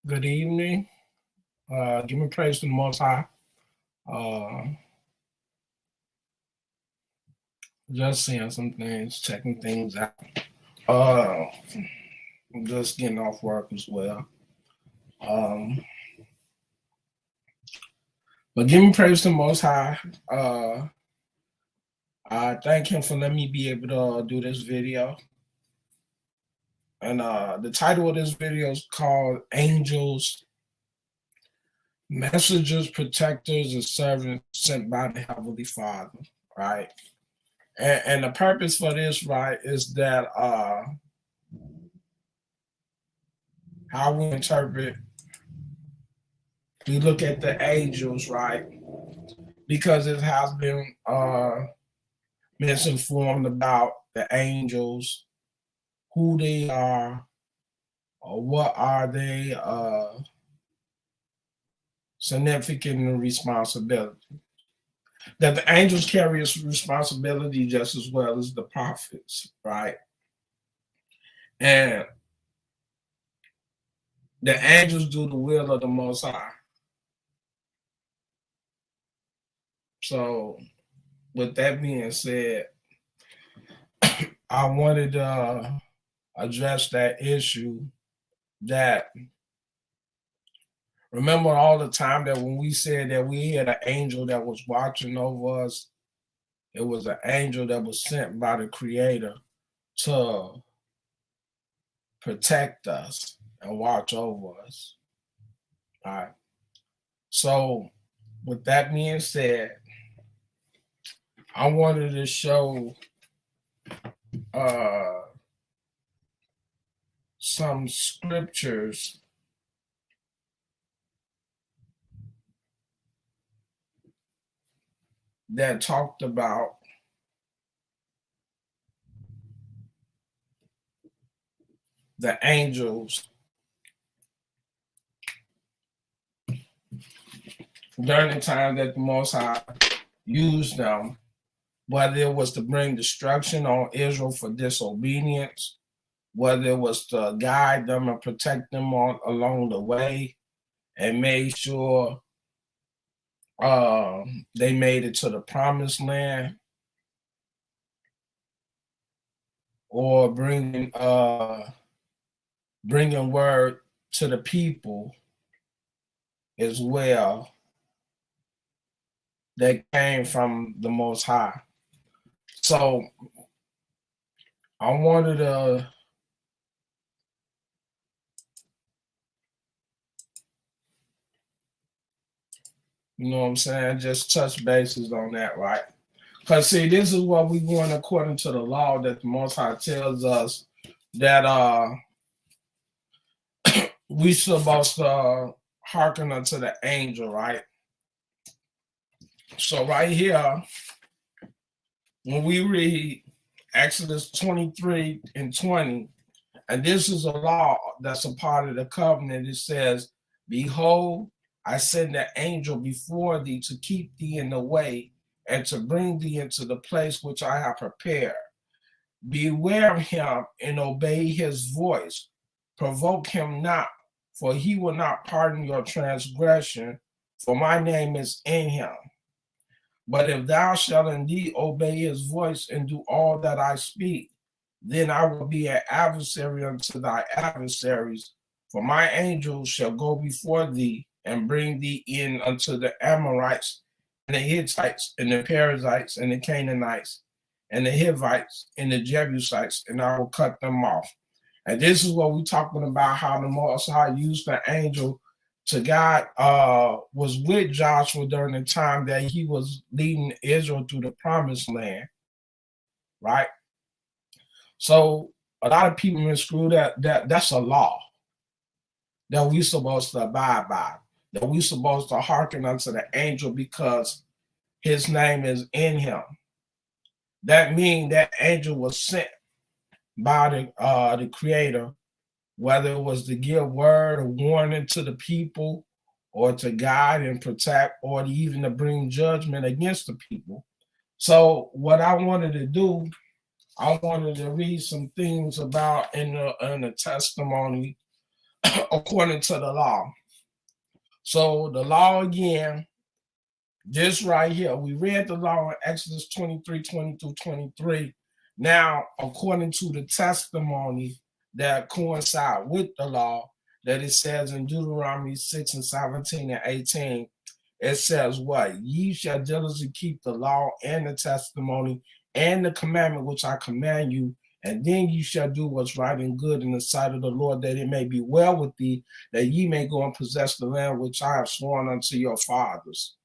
Good evening. Give me praise to the Most High. Uh, just seeing some things, checking things out. Uh, just getting off work as well. Um, but give me praise to the Most High. I thank Him for letting me be able to do this video. And the title of this video is called Angels, Messengers, Protectors, and Servants Sent by the Heavenly Father, right? And the purpose for this, right, is that how we interpret, we look at the angels, right? Because it has been misinformed about the angels, who they are, or what are they, significant and responsibility. That the angels carry a responsibility just as well as the prophets, right? And the angels do the will of the Most High. So, with that being said, I wanted to address that issue. That remember all the time that when we said that we had an angel that was watching over us, it was an angel that was sent by the Creator to protect us and watch over us. All right. So, with that being said, I wanted to show some scriptures that talked about the angels during the time that the Most High used them, whether it was to bring destruction on Israel for disobedience, whether it was to guide them and protect them along the way, and made sure they made it to the promised land, or bringing word to the people as well that came from the Most High. So I wanted to you know what I'm saying, just touch bases on that, right? Because see, this is what we're going according to the law that the Most High tells us that we supposed to hearken unto the angel, right? So right here, when we read Exodus 23 and 20, and this is a law that's a part of the covenant, it says, behold, I send the angel before thee to keep thee in the way and to bring thee into the place which I have prepared. Beware of him and obey his voice. Provoke him not, for he will not pardon your transgression, for my name is in him. But if thou shalt indeed obey his voice and do all that I speak, then I will be an adversary unto thy adversaries, for my angels shall go before thee and bring thee in unto the Amorites and the Hittites and the Perizzites and the Canaanites and the Hivites and the Jebusites, and I will cut them off. And this is what we're talking about, how the Most High used the angel to God, was with Joshua during the time that he was leading Israel through the promised land, right? So a lot of people misconstrue that's a law that we supposed to abide by, that we supposed to hearken unto the angel because his name is in him. That means that angel was sent by the Creator, whether it was to give word or warning to the people, or to guide and protect, or even to bring judgment against the people. So what I wanted to do, I wanted to read some things about in the testimony according to the law. So the law again, this right here, we read the law in Exodus 23, 20 through 23. Now, according to the testimony that coincide with the law, that it says in Deuteronomy 6 and 17 and 18, it says what? Ye shall diligently keep the law and the testimony and the commandment which I command you, and then you shall do what's right and good in the sight of the Lord, that it may be well with thee, that ye may go and possess the land which I have sworn unto your fathers.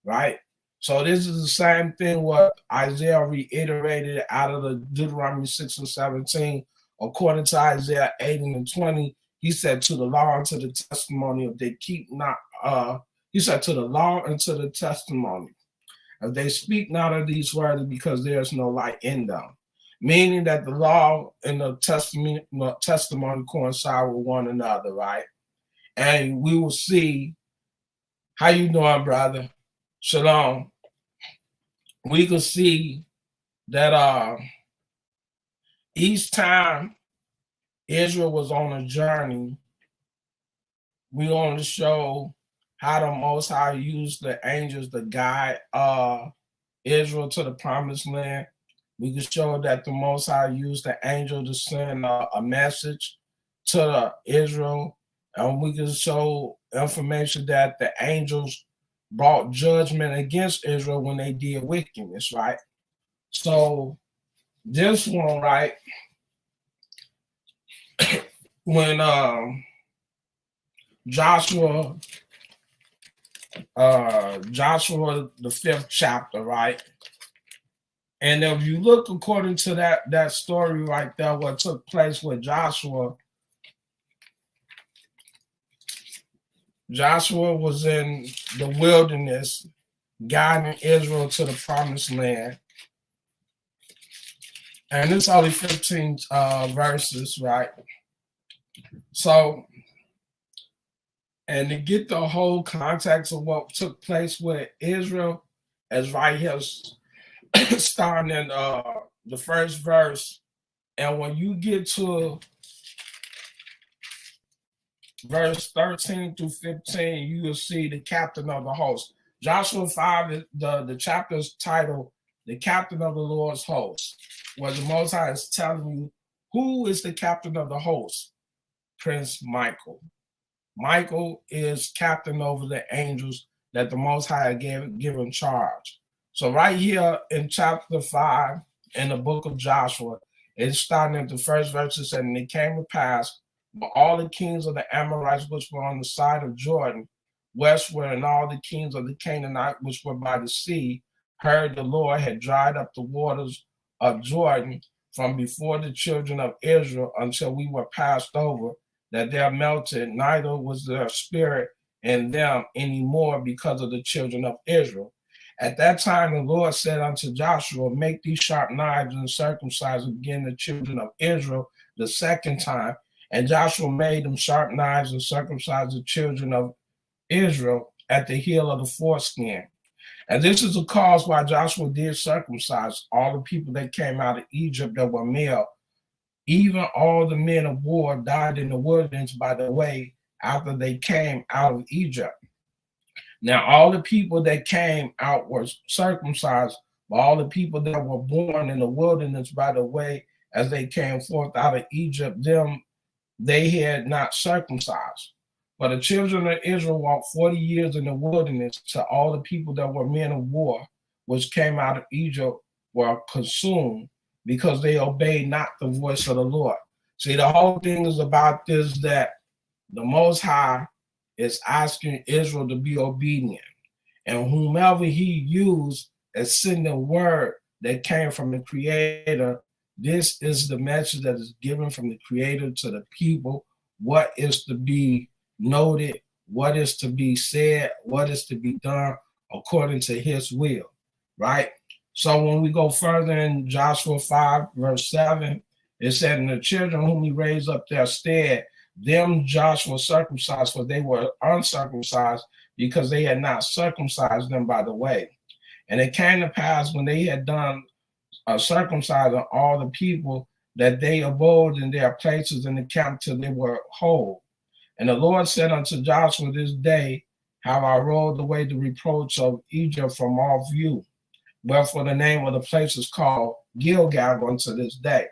Right? So this is the same thing what Isaiah reiterated out of the Deuteronomy 6 and 17. According to Isaiah 18 and 20, he said, to the law and to the testimony, if they keep not, he said, to the law and to the testimony, if they speak not of these words, because there is no light in them. Meaning that the law and the testimony coincide with one another, right? And we will see, how you doing, brother? Shalom. We can see that each time Israel was on a journey, we want to show how the Most High used the angels to guide Israel to the promised land. We can show that the Most High used the angel to send a message to Israel, and we can show information that the angels brought judgment against Israel when they did wickedness, right? So this one, right, when Joshua, the 5th chapter, right? And if you look according to that story right there, what took place with Joshua was in the wilderness, guiding Israel to the promised land. And it's only 15 verses, right? So, and to get the whole context of what took place with Israel, as right here, starting in the first verse, and when you get to verse 13 through 15, you will see the captain of the host. Joshua 5, the chapter's title, The Captain of the Lord's Host, where the Most High is telling you who is the captain of the host? Prince Michael. Michael is captain over the angels that the Most High given charge. So right here in chapter 5 in the book of Joshua, it's starting at the first verse, it said, and it came to pass, but all the kings of the Amorites which were on the side of Jordan, westward, and all the kings of the Canaanite which were by the sea, heard the Lord had dried up the waters of Jordan from before the children of Israel until we were passed over, that there melted, neither was there spirit in them any more because of the children of Israel. At that time, the Lord said unto Joshua, make these sharp knives and circumcise again the children of Israel the second time. And Joshua made them sharp knives and circumcised the children of Israel at the heel of the foreskin. And this is the cause why Joshua did circumcise all the people that came out of Egypt that were male. Even all the men of war died in the wilderness by the way after they came out of Egypt. Now, all the people that came out were circumcised, but all the people that were born in the wilderness by the way as they came forth out of Egypt, them they had not circumcised. But the children of Israel walked 40 years in the wilderness till all the people that were men of war, which came out of Egypt, were consumed because they obeyed not the voice of the Lord. See, the whole thing is about this, that the Most High is asking Israel to be obedient. And whomever he used as sending word that came from the Creator, this is the message that is given from the Creator to the people, what is to be noted, what is to be said, what is to be done according to his will, right? So when we go further in Joshua 5, verse 7, it said, and the children whom he raised up their stead, them Joshua circumcised, for they were uncircumcised, because they had not circumcised them by the way. And it came to pass when they had done circumcising all the people, that they abode in their places in the camp till they were whole. And the Lord said unto Joshua, this day have I rolled away the reproach of Egypt from off you. Wherefore the name of the place is called Gilgal unto this day.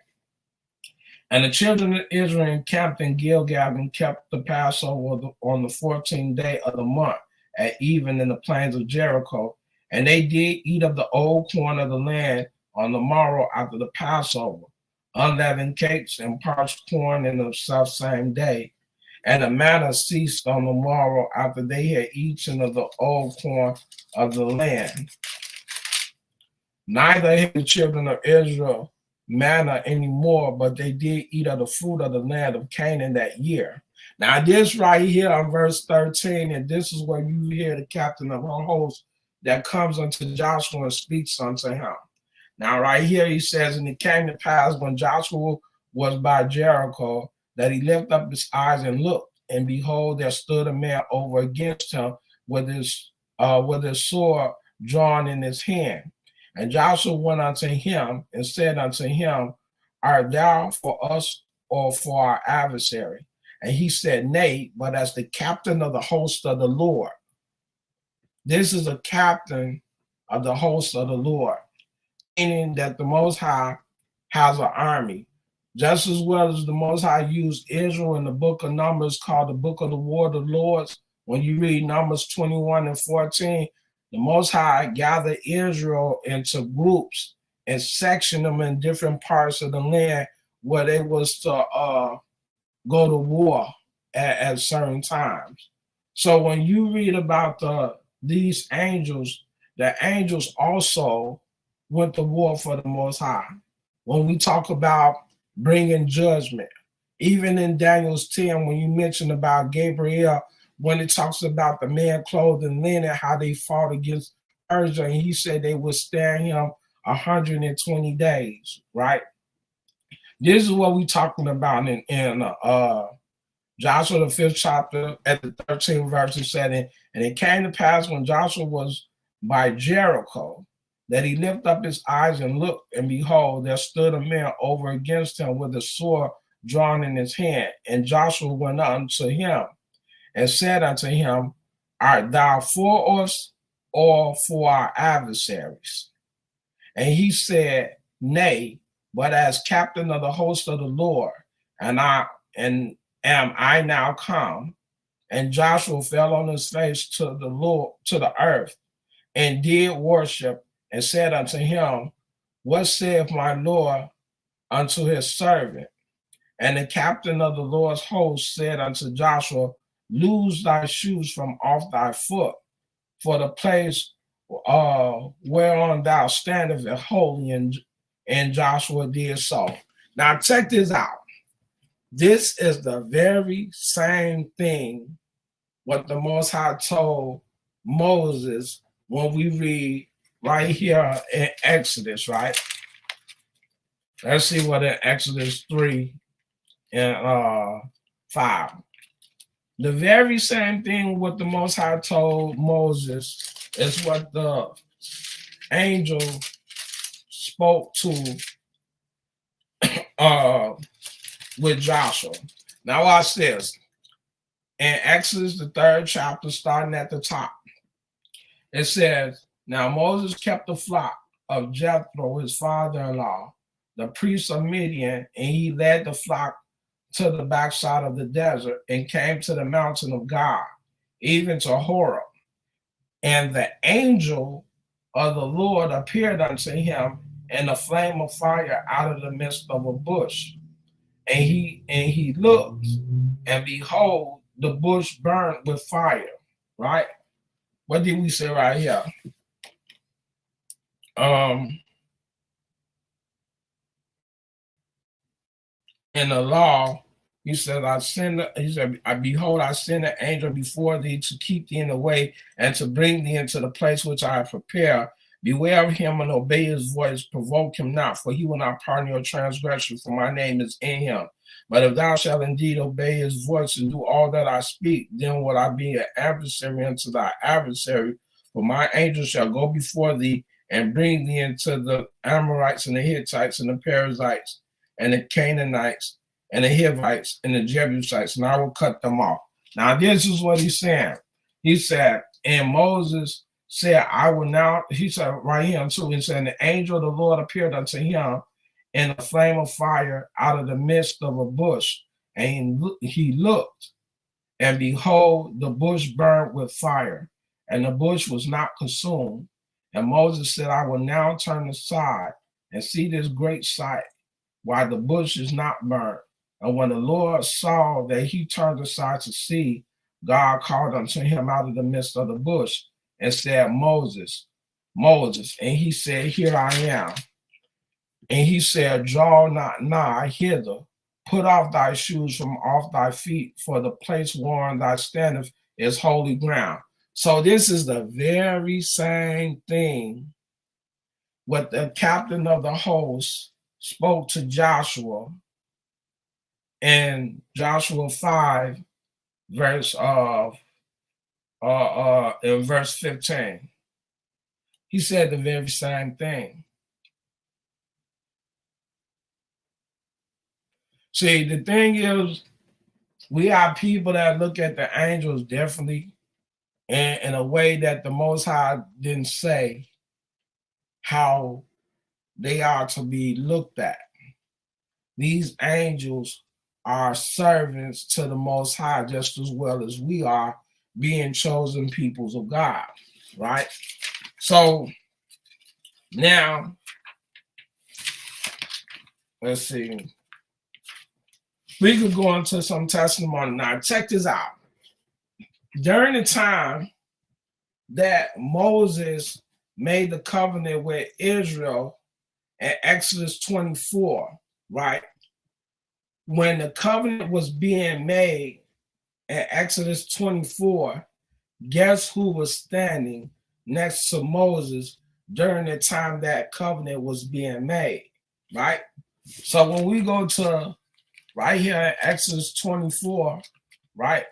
And the children of Israel encamped in Gilgal and kept the Passover on the 14th day of the month at even in the plains of Jericho. And they did eat of the old corn of the land on the morrow after the Passover, unleavened cakes and parched corn in the self same day. And the manna ceased on the morrow after they had eaten of the old corn of the land. Neither had the children of Israel manna anymore, but they did eat of the fruit of the land of Canaan that year. Now, this right here on verse 13, and this is where you hear the captain of our host that comes unto Joshua and speaks unto him. Now, right here, he says, and it came to pass when Joshua was by Jericho that he lifted up his eyes and looked, and behold, there stood a man over against him with his sword drawn in his hand. And Joshua went unto him and said unto him, art thou for us or for our adversary? And he said, nay, but as the captain of the host of the Lord. This is a captain of the host of the Lord, meaning that the Most High has an army. Just as well as the Most High used Israel in the book of Numbers, called the book of the war of the Lords. When you read Numbers 21 and 14, the Most High gathered Israel into groups and sectioned them in different parts of the land where they was to go to war at certain times. So when you read about these angels, the angels also went to war for the Most High. When we talk about bringing judgment, even in Daniel's 10, when you mention about Gabriel, when it talks about the man clothed in linen, how they fought against Persia, and he said they would stand him 120 days, right? This is what we're talking about in Joshua, the 5th chapter, at the 13th verse. It said, and it came to pass when Joshua was by Jericho, that he lifted up his eyes and looked, and behold, there stood a man over against him with a sword drawn in his hand. And Joshua went unto him and said unto him, art thou for us or for our adversaries? And he said, nay, but as captain of the host of the Lord, and am I now come? And Joshua fell on his face to the Lord, to the earth, and did worship, and said unto him, what saith my Lord unto his servant? And the captain of the Lord's host said unto Joshua, loose thy shoes from off thy foot, for the place whereon thou standest is holy. And Joshua did so. Now check this out. This is the very same thing what the Most High told Moses when we read right here in Exodus, right? Let's see what in Exodus 3 and 5. The very same thing what the Most High told Moses is what the angel spoke to with Joshua. Now watch this. In Exodus, the 3rd chapter, starting at the top, it says, now Moses kept the flock of Jethro, his father-in-law, the priest of Midian, and he led the flock to the backside of the desert and came to the mountain of God, even to Horeb. And the angel of the Lord appeared unto him in a flame of fire out of the midst of a bush. And he looked, and behold, the bush burned with fire, right? What did we say right here? In the law, he said, behold, I send an angel before thee to keep thee in the way and to bring thee into the place which I have prepared. Beware of him and obey his voice, provoke him not, for he will not pardon your transgression, for my name is in him. But if thou shalt indeed obey his voice and do all that I speak, then will I be an adversary unto thy adversary, for my angel shall go before thee and bring thee into the Amorites and the Hittites and the Perizzites and the Canaanites and the Hivites and the Jebusites, and I will cut them off. Now, this is what he's saying. He said, and Moses said, I will now, he said right here too, he said, the angel of the Lord appeared unto him in a flame of fire out of the midst of a bush. And he looked, and behold, the bush burned with fire, and the bush was not consumed. And Moses said, I will now turn aside and see this great sight, why the bush is not burned. And when the Lord saw that he turned aside to see, God called unto him out of the midst of the bush and said, Moses, Moses. And he said, Here I am. And he said, Draw not nigh hither, put off thy shoes from off thy feet, for the place whereon thou standest is holy ground. So this is the very same thing what the captain of the host spoke to Joshua in Joshua 5, verse in verse 15. He said the very same thing. See, the thing is, we have people that look at the angels differently and in a way that the Most High didn't say how they are to be looked at. These angels are servants to the Most High just as well as we are, being chosen peoples of God, right? So now, let's see. We could go into some testimony. Now, check this out. During the time that Moses made the covenant with Israel in Exodus 24, right? When the covenant was being made in Exodus 24, guess who was standing next to Moses during the time that covenant was being made, right? So when we go to right here in Exodus 24, right?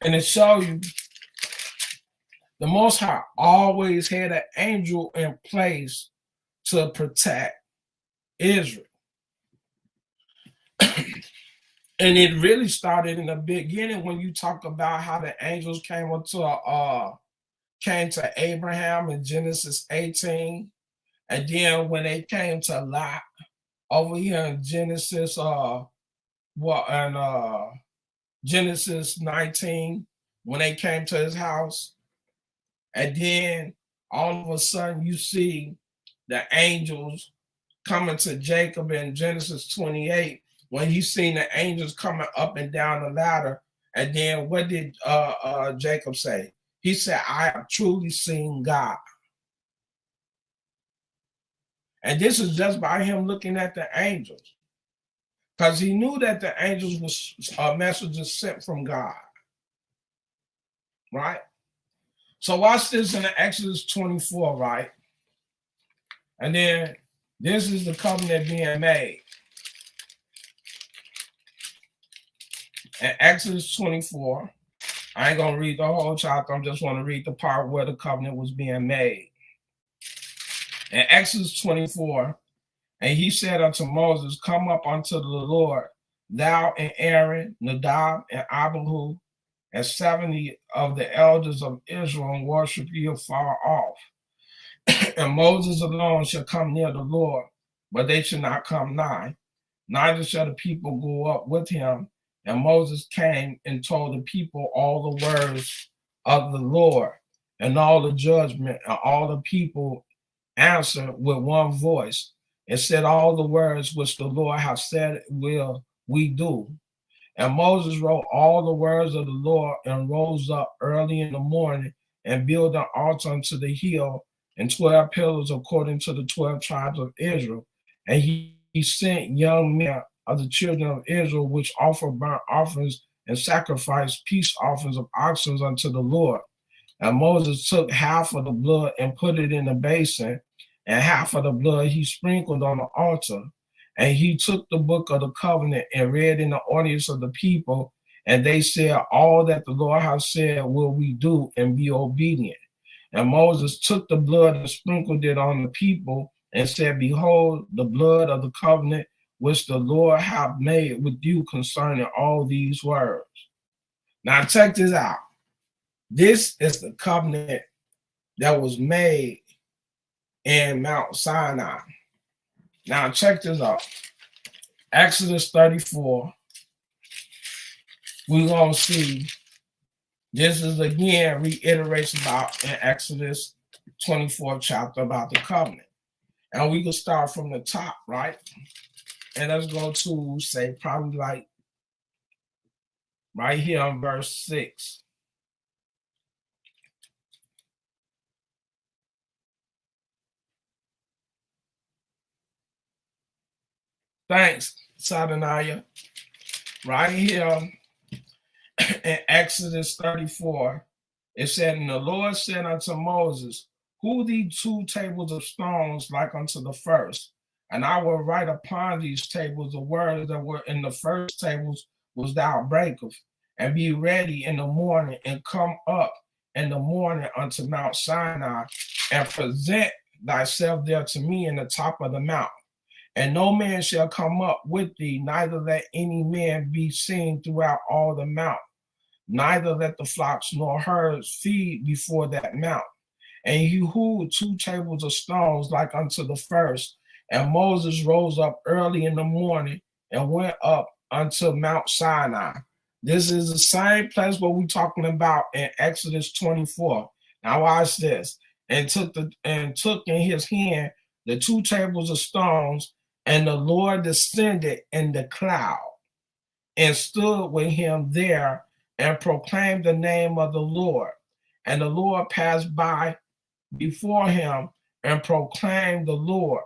And it shows you the Most High always had an angel in place to protect Israel. And it really started in the beginning when you talk about how the angels came to Abraham in Genesis 18, and then when they came to Lot over here in Genesis Genesis 19, when they came to his house, and then all of a sudden you see the angels coming to Jacob in Genesis 28, when he seen the angels coming up and down the ladder. And then what did Jacob say? He said, I have truly seen God. And this is just by him looking at the angels, because he knew that the angels was messages sent from God, right? So watch this in Exodus 24, right? And then this is the covenant being made. In Exodus 24, I ain't going to read the whole chapter. I'm just going to read the part where the covenant was being made. In Exodus 24, and he said unto Moses, Come up unto the Lord, thou and Aaron, Nadab and Abihu, and 70 of the elders of Israel, and worship you far off. And Moses alone shall come near the Lord, but they shall not come nigh. Neither shall the people go up with him. And Moses came and told the people all the words of the Lord and all the judgment, and all the people answered with one voice and said, All the words which the Lord hath said will we do. And Moses wrote all the words of the Lord and rose up early in the morning and built an altar unto the hill and 12 pillars according to the 12 tribes of Israel. And he sent young men of the children of Israel, which offer burnt offerings and sacrifice peace offerings of oxen unto the Lord. And Moses took half of the blood and put it in the basin, and half of the blood he sprinkled on the altar. And he took the book of the covenant and read in the audience of the people, and they said, All that the Lord has said will we do, and be obedient. And Moses took the blood and sprinkled it on the people, and said, Behold, the blood of the covenant which the Lord hath made with you concerning all these words. Now check this out. This is the covenant that was made in Mount Sinai. Now check this out. Exodus 34. We're going to see this is again reiteration about in Exodus 24 chapter about the covenant. And we can start from the top, right? And let's go to say probably like right here on verse 6. Thanks, Sadanaya. Right here in Exodus 34, it said, and the Lord said unto Moses, who these 2 tables of stones like unto the first? And I will write upon these tables the words that were in the first tables was thou breaketh, and be ready in the morning, and come up in the morning unto Mount Sinai, and present thyself there to me in the top of the mount. And no man shall come up with thee, neither let any man be seen throughout all the mount, neither let the flocks nor herds feed before that mount. And he hewed 2 tables of stones like unto the first. And Moses rose up early in the morning and went up unto Mount Sinai. This is the same place what we're talking about in Exodus 24. Now watch this. And took in his hand the 2 tables of stones, and the Lord descended in the cloud and stood with him there and proclaimed the name of the Lord. And the Lord passed by before him and proclaimed the Lord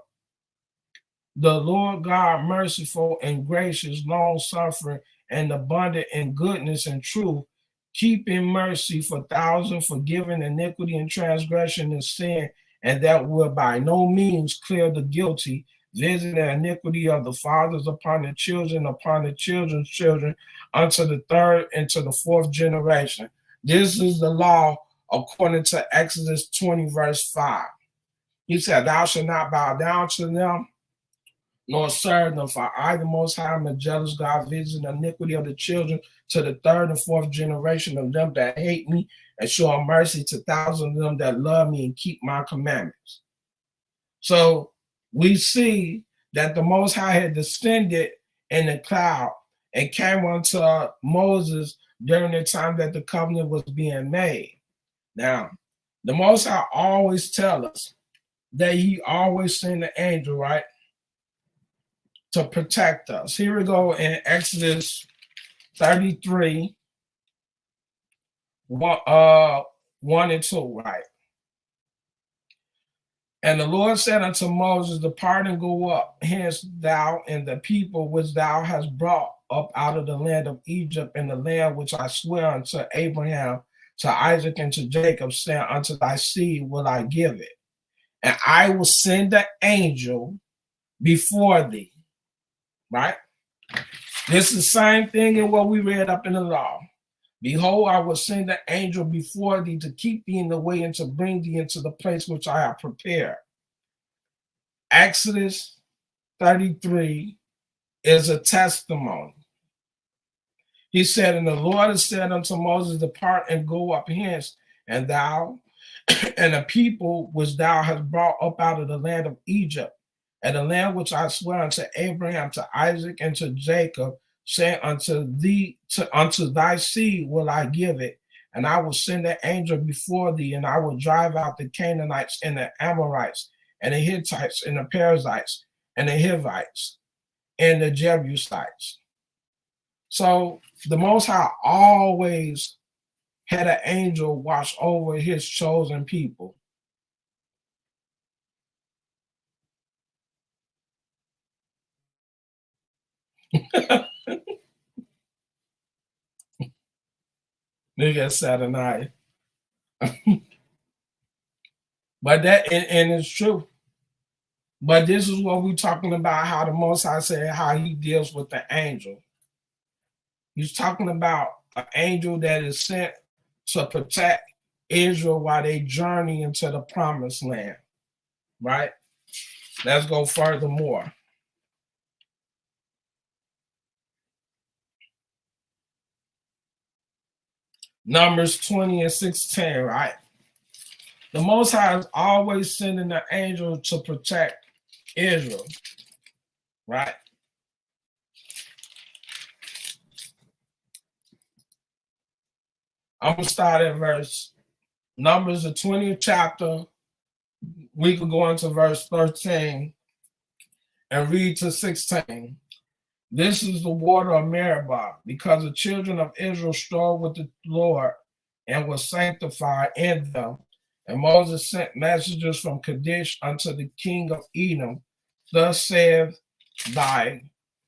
God, merciful and gracious, long suffering and abundant in goodness and truth, keeping mercy for thousands, forgiving iniquity and transgression and sin, and that will by no means clear the guilty, visiting the iniquity of the fathers upon the children's children, unto the 3rd and to the 4th generation. This is the law according to Exodus 20, verse 5. He said, thou shalt not bow down to them, nor serve them, for I, the Most High, am a jealous God, visiting the iniquity of the children to the 3rd and 4th generation of them that hate me, and show mercy to thousands of them that love me and keep my commandments. So we see that the Most High had descended in the cloud and came unto Moses during the time that the covenant was being made. Now, the Most High always tell us that he always send an angel, right, to protect us. Here we go in Exodus 33, 1 and 2, right? And the Lord said unto Moses, depart and go up, hence thou and the people which thou hast brought up out of the land of Egypt, and the land which I swear unto Abraham, to Isaac, and to Jacob, saying, unto thy seed will I give it. And I will send an angel before thee. Right? This is the same thing in what we read up in the law. Behold, I will send an angel before thee to keep thee in the way and to bring thee into the place which I have prepared. Exodus 33 is a testimony. He said, and the Lord has said unto Moses, depart and go up hence, and thou and the people which thou hast brought up out of the land of Egypt, and the land which I swear unto Abraham, to Isaac, and to Jacob, saying, unto thy seed will I give it, and I will send an angel before thee, and I will drive out the Canaanites and the Amorites and the Hittites and the Perizzites and the Hivites and the Jebusites. So the Most High always had an angel watch over his chosen people. Nigga Saturday night. But that, and it's true. But this is what we're talking about, how the Most High said how he deals with the angel. He's talking about an angel that is sent to protect Israel while they journey into the promised land. Right? Let's go furthermore. Numbers 20 and 16, right? The Most High is always sending an angel to protect Israel, right? I'm going to start at verse Numbers, the 20th chapter. We could go into verse 13 and read to 16. This is the water of Meribah, because the children of Israel strove with the Lord and was sanctified in them. And Moses sent messengers from Kadesh unto the king of Edom. Thus saith thy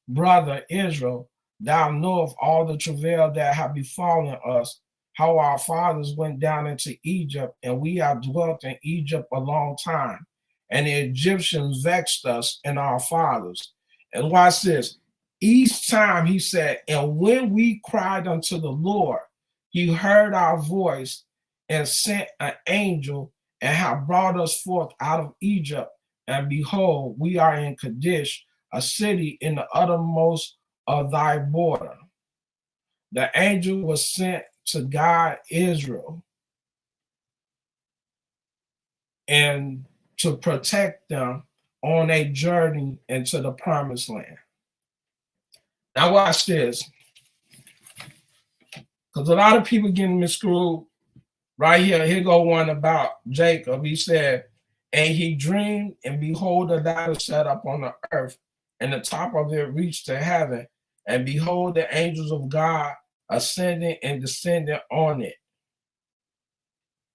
brother Israel, thou knowest all the travail that have befallen us, how our fathers went down into Egypt, and we have dwelt in Egypt a long time. And the Egyptians vexed us and our fathers. And watch this. Each time he said, and when we cried unto the Lord, he heard our voice and sent an angel and have brought us forth out of Egypt. And behold, we are in Kadesh, a city in the uttermost of thy border. The angel was sent to guide Israel and to protect them on a journey into the promised land. Now watch this, because a lot of people getting miscrewed. Right here go one about Jacob. He said, and he dreamed, and behold, a ladder set up on the earth, and the top of it reached to heaven. And behold, the angels of God ascending and descending on it.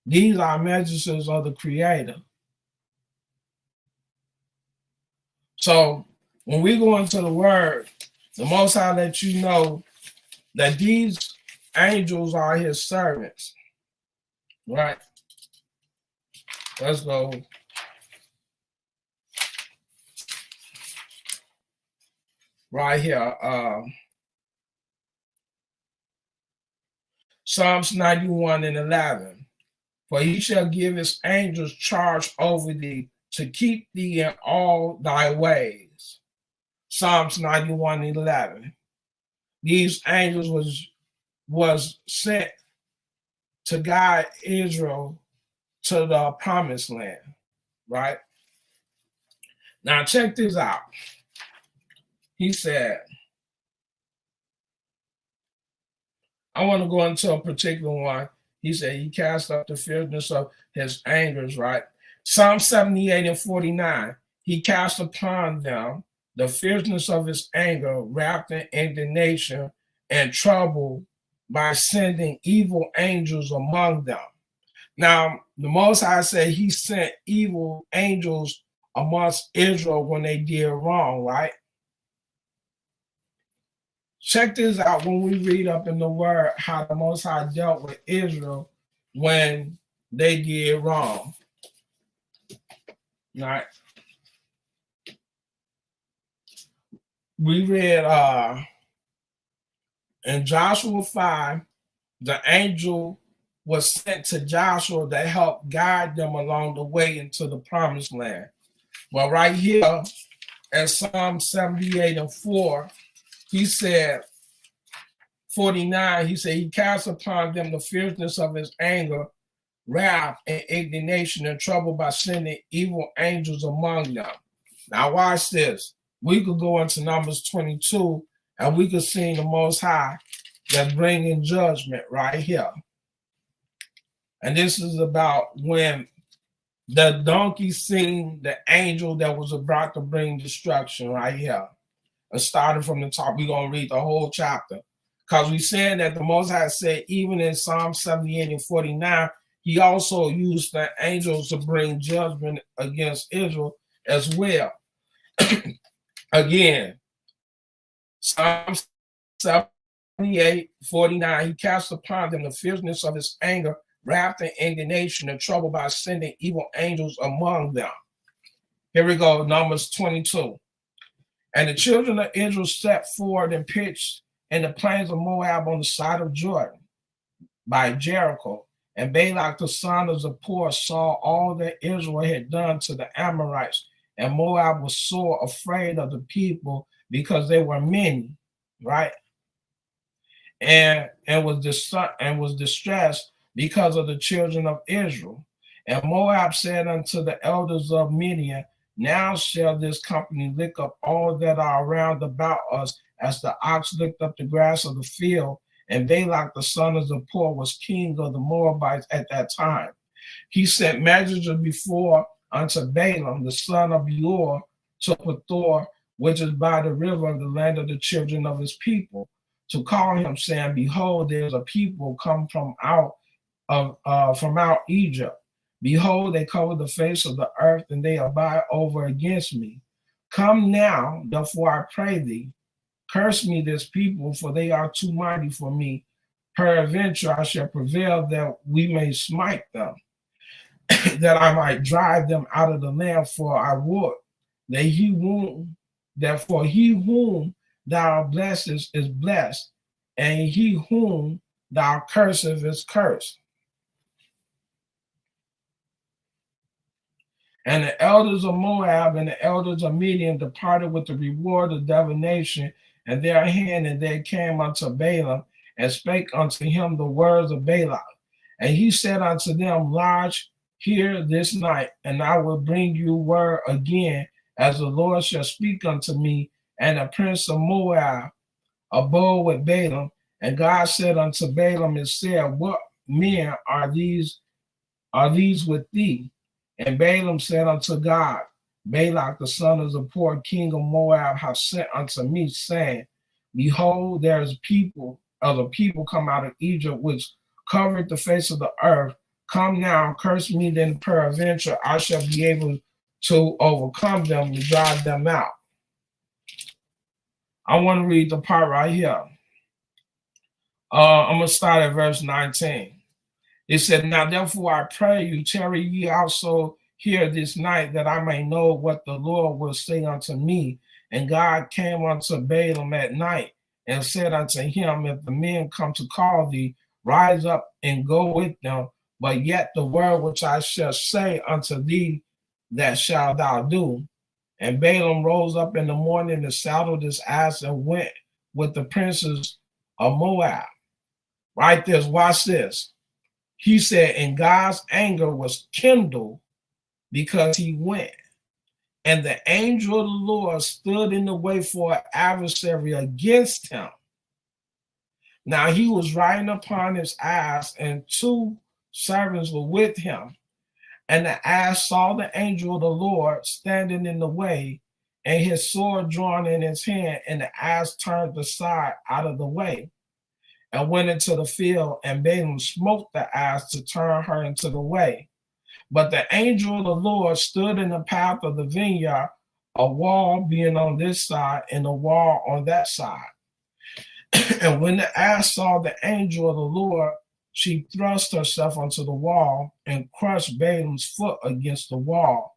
These are messengers of the Creator. So when we go into the Word, the Most High let you know that these angels are His servants. Right? Let's go. Right here. Psalms 91 and 11. For he shall give his angels charge over thee to keep thee in all thy ways. Psalms 91 and 11. These angels was sent to guide Israel to the promised land, right? Now check this out. He said, I want to go into a particular one. He said he cast up the fierceness of his angers, right? Psalm 78 and 49. He cast upon them the fierceness of his anger, wrapped in indignation and trouble by sending evil angels among them. Now, the Most High said he sent evil angels amongst Israel when they did wrong, right? Check this out when we read up in the Word how the Most High dealt with Israel when they did wrong. All right. We read in Joshua 5, the angel was sent to Joshua to help guide them along the way into the promised land. Well, right here in Psalm 78 and 4, he said, 49, he said, he cast upon them the fierceness of his anger, wrath, and indignation and trouble by sending evil angels among them. Now watch this. We could go into Numbers 22 and we could see the Most High that's bringing judgment right here. And this is about when the donkey seen the angel that was about to bring destruction right here. And starting from the top, we're going to read the whole chapter. Because we're saying that the Most High said, even in Psalm 78 and 49, he also used the angels to bring judgment against Israel as well. Again, Psalm 78, 49, he cast upon them the fierceness of his anger, wrath and indignation and trouble by sending evil angels among them. Here we go, Numbers 22. And the children of Israel stepped forward and pitched in the plains of Moab on the side of Jordan by Jericho. And Balak the son of Zippor saw all that Israel had done to the Amorites. And Moab was sore afraid of the people because they were many, right? and was distressed because of the children of Israel. And Moab said unto the elders of Midian, now shall this company lick up all that are around about us, as the ox licked up the grass of the field. And Balak the son of Zippor was king of the Moabites at that time. He sent messengers before unto Balaam the son of Beor to Pethor, which is by the river of the land of the children of his people, to call him, saying, behold, there is a people come from out Egypt. Behold, they cover the face of the earth, and they abide over against me. Come now, therefore I pray thee, curse me this people, for they are too mighty for me. Peradventure I shall prevail that we may smite them, that I might drive them out of the land, for I would that he whom thou blessest is blessed, and he whom thou cursest is cursed. And the elders of Moab and the elders of Midian departed with the reward of divination in their hand, and they came unto Balaam and spake unto him the words of Balak. And he said unto them, lodge here this night, and I will bring you word again, as the Lord shall speak unto me. And the prince of Moab abode with Balaam. And God said unto Balaam and said, what men are these with thee? And Balaam said unto God, Balak the son of Zippor, king of Moab, hath sent unto me, saying, behold, there is other people come out of Egypt, which covered the face of the earth. Come now, curse me, then peradventure I shall be able to overcome them and drive them out. I want to read the part right here. I'm going to start at verse 19. It said, now therefore I pray you, tarry ye also here this night, that I may know what the Lord will say unto me. And God came unto Balaam at night and said unto him, if the men come to call thee, rise up and go with them. But yet the word which I shall say unto thee, that shalt thou do. And Balaam rose up in the morning and saddled his ass and went with the princes of Moab. Right there, watch this. He said, and God's anger was kindled because he went. And the angel of the Lord stood in the way for an adversary against him. Now he was riding upon his ass, and two servants were with him. And the ass saw the angel of the Lord standing in the way, and his sword drawn in his hand, and the ass turned aside out of the way and went into the field, and Balaam smote the ass to turn her into the way. But the angel of the Lord stood in the path of the vineyard, a wall being on this side and a wall on that side. And when the ass saw the angel of the Lord, she thrust herself onto the wall and crushed Balaam's foot against the wall.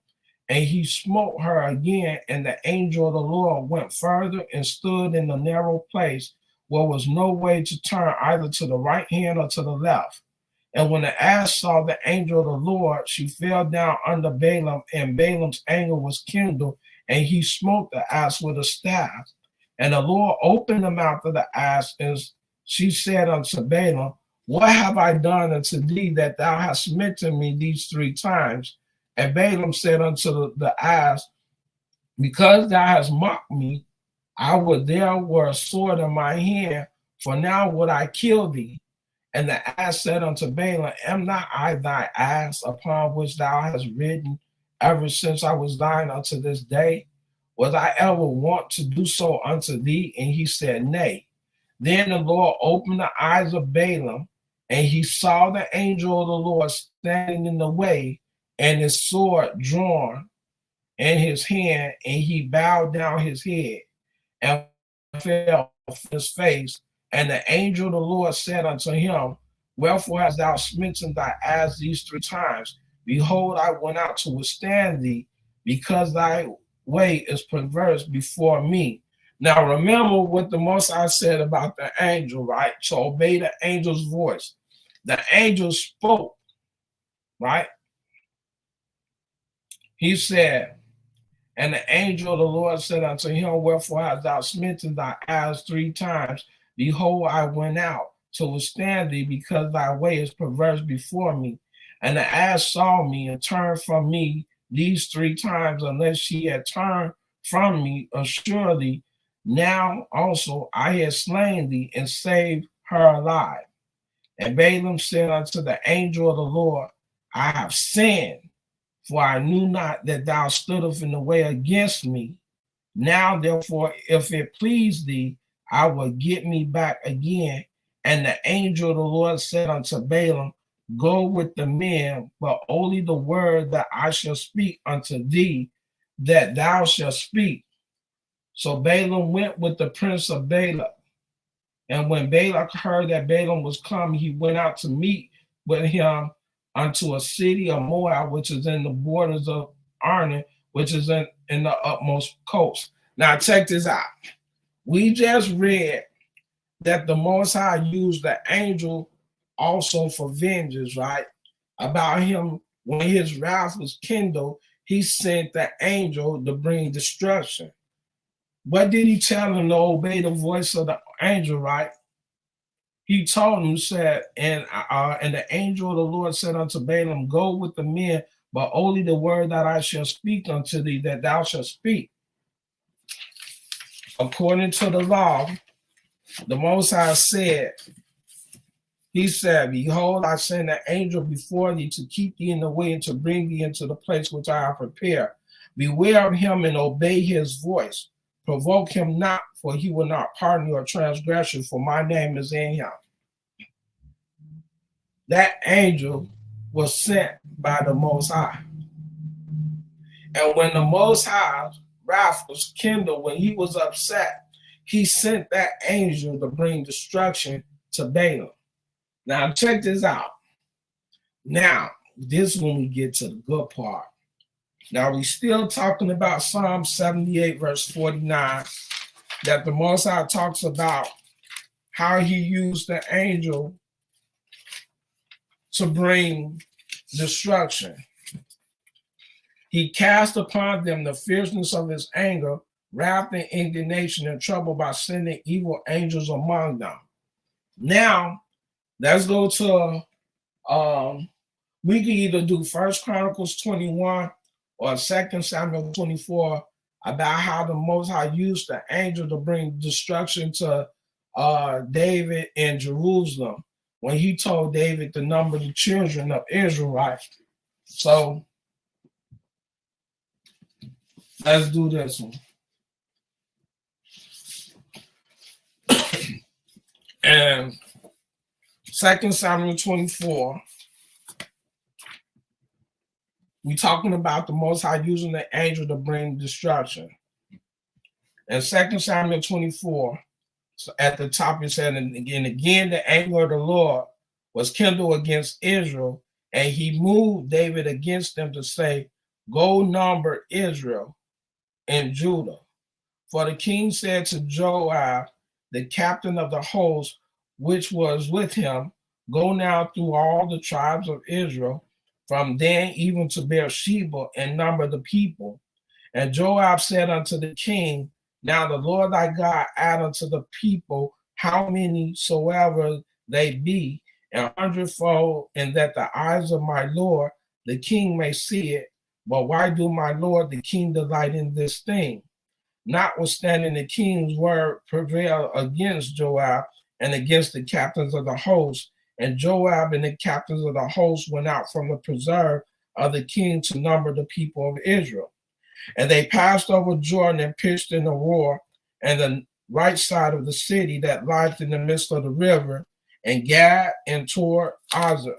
And he smote her again, and the angel of the Lord went further and stood in the narrow place where was no way to turn either to the right hand or to the left. And when the ass saw the angel of the Lord, she fell down under Balaam, and Balaam's anger was kindled, and he smote the ass with a staff. And the Lord opened the mouth of the ass, and she said unto Balaam, what have I done unto thee, that thou hast smitten me these 3 times? And Balaam said unto the ass, because thou hast mocked me, I would there were a sword in my hand, for now would I kill thee. And the ass said unto Balaam, am not I thy ass, upon which thou hast ridden ever since I was thine unto this day? Was I ever wont to do so unto thee? And he said, nay. Then the Lord opened the eyes of Balaam, and he saw the angel of the Lord standing in the way, and his sword drawn in his hand, and he bowed down his head and fell on his face. And the angel of the Lord said unto him, wherefore hast thou smitten thy ass these 3 times? Behold, I went out to withstand thee, because thy way is perverse before me. Now remember what the Most High said about the angel, right? To obey the angel's voice. The angel spoke, right? He said, and the angel of the Lord said unto him, wherefore hast thou smitten thy ass 3 times? Behold, I went out to withstand thee, because thy way is perverse before me. And the ass saw me and turned from me these 3 times, unless she had turned from me, assuredly, now also I had slain thee and saved her alive. And Balaam said unto the angel of the Lord, I have sinned, for I knew not that thou stoodest in the way against me. Now, therefore, if it please thee, I will get me back again. And the angel of the Lord said unto Balaam, Go with the men, but only the word that I shall speak unto thee, that thou shalt speak. So Balaam went with the prince of Balak. And when Balak heard that Balaam was come, he went out to meet with him unto a city of Moab, which is in the borders of Arnon, which is in the utmost coast. Now, check this out. We just read that the Most High used the angel also for vengeance, right? About him, when his wrath was kindled, he sent the angel to bring destruction. What did he tell him to obey the voice of the angel, right? He told him, said, and the angel of the Lord said unto Balaam, Go with the men, but only the word that I shall speak unto thee, that thou shalt speak. According to the law, the Most High said, he said, Behold, I send an angel before thee to keep thee in the way and to bring thee into the place which I have prepared. Beware of him and obey his voice. Provoke him not, for he will not pardon your transgression, for my name is in him. That angel was sent by the Most High. And when the Most High's wrath was kindled, when he was upset, he sent that angel to bring destruction to Balaam. Now, check this out. Now, this is when we get to the good part. Now, we're still talking about Psalm 78, verse 49, that the Most High talks about how he used the angel to bring destruction. He cast upon them the fierceness of his anger, wrath and indignation and trouble by sending evil angels among them. Now, let's go to, we can either do 1 Chronicles 21 or 2 Samuel 24 about how the Most High used the angel to bring destruction to David in Jerusalem when he told David to number the children of Israel, right? So let's do this one. And 2 Samuel 24, we talking about the Most High using the angel to bring destruction. And 2 Samuel 24, so at the top it said, and again the anger of the Lord was kindled against Israel, and he moved David against them to say, Go number Israel and Judah. For the king said to Joab, the captain of the host, which was with him, Go now through all the tribes of Israel, from Dan even to Beersheba, and number the people. And Joab said unto the king, Now the Lord thy God add unto the people how many soever they be, and 100-fold, and that the eyes of my Lord the king may see it. But why do my Lord the king delight in this thing? Notwithstanding, the king's word prevailed against Joab and against the captains of the host. And Joab and the captains of the host went out from the preserve of the king to number the people of Israel. And they passed over Jordan and pitched in the war, and the right side of the city that lies in the midst of the river, and Gad and toward Azar.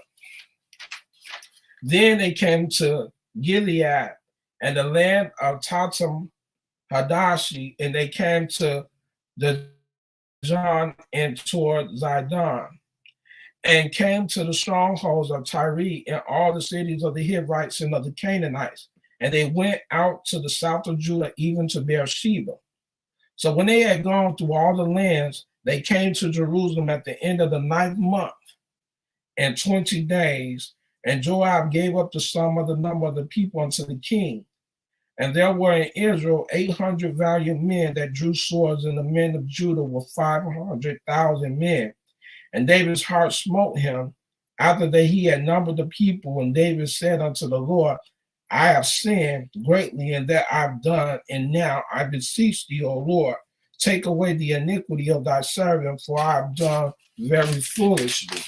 Then they came to Gilead and the land of Tatam Hadashi, and they came to the John and toward Zidon, and came to the strongholds of Tyre and all the cities of the Hivites and of the Canaanites. And they went out to the south of Judah, even to Beersheba. So when they had gone through all the lands, they came to Jerusalem at the end of the 9th month and 20 days. And Joab gave up the sum of the number of the people unto the king. And there were in Israel 800 valiant men that drew swords, and the men of Judah were 500,000 men. And David's heart smote him after that he had numbered the people. And David said unto the Lord, I have sinned greatly in that I've done, and now I beseech thee, O Lord, take away the iniquity of thy servant, for I have done very foolishly.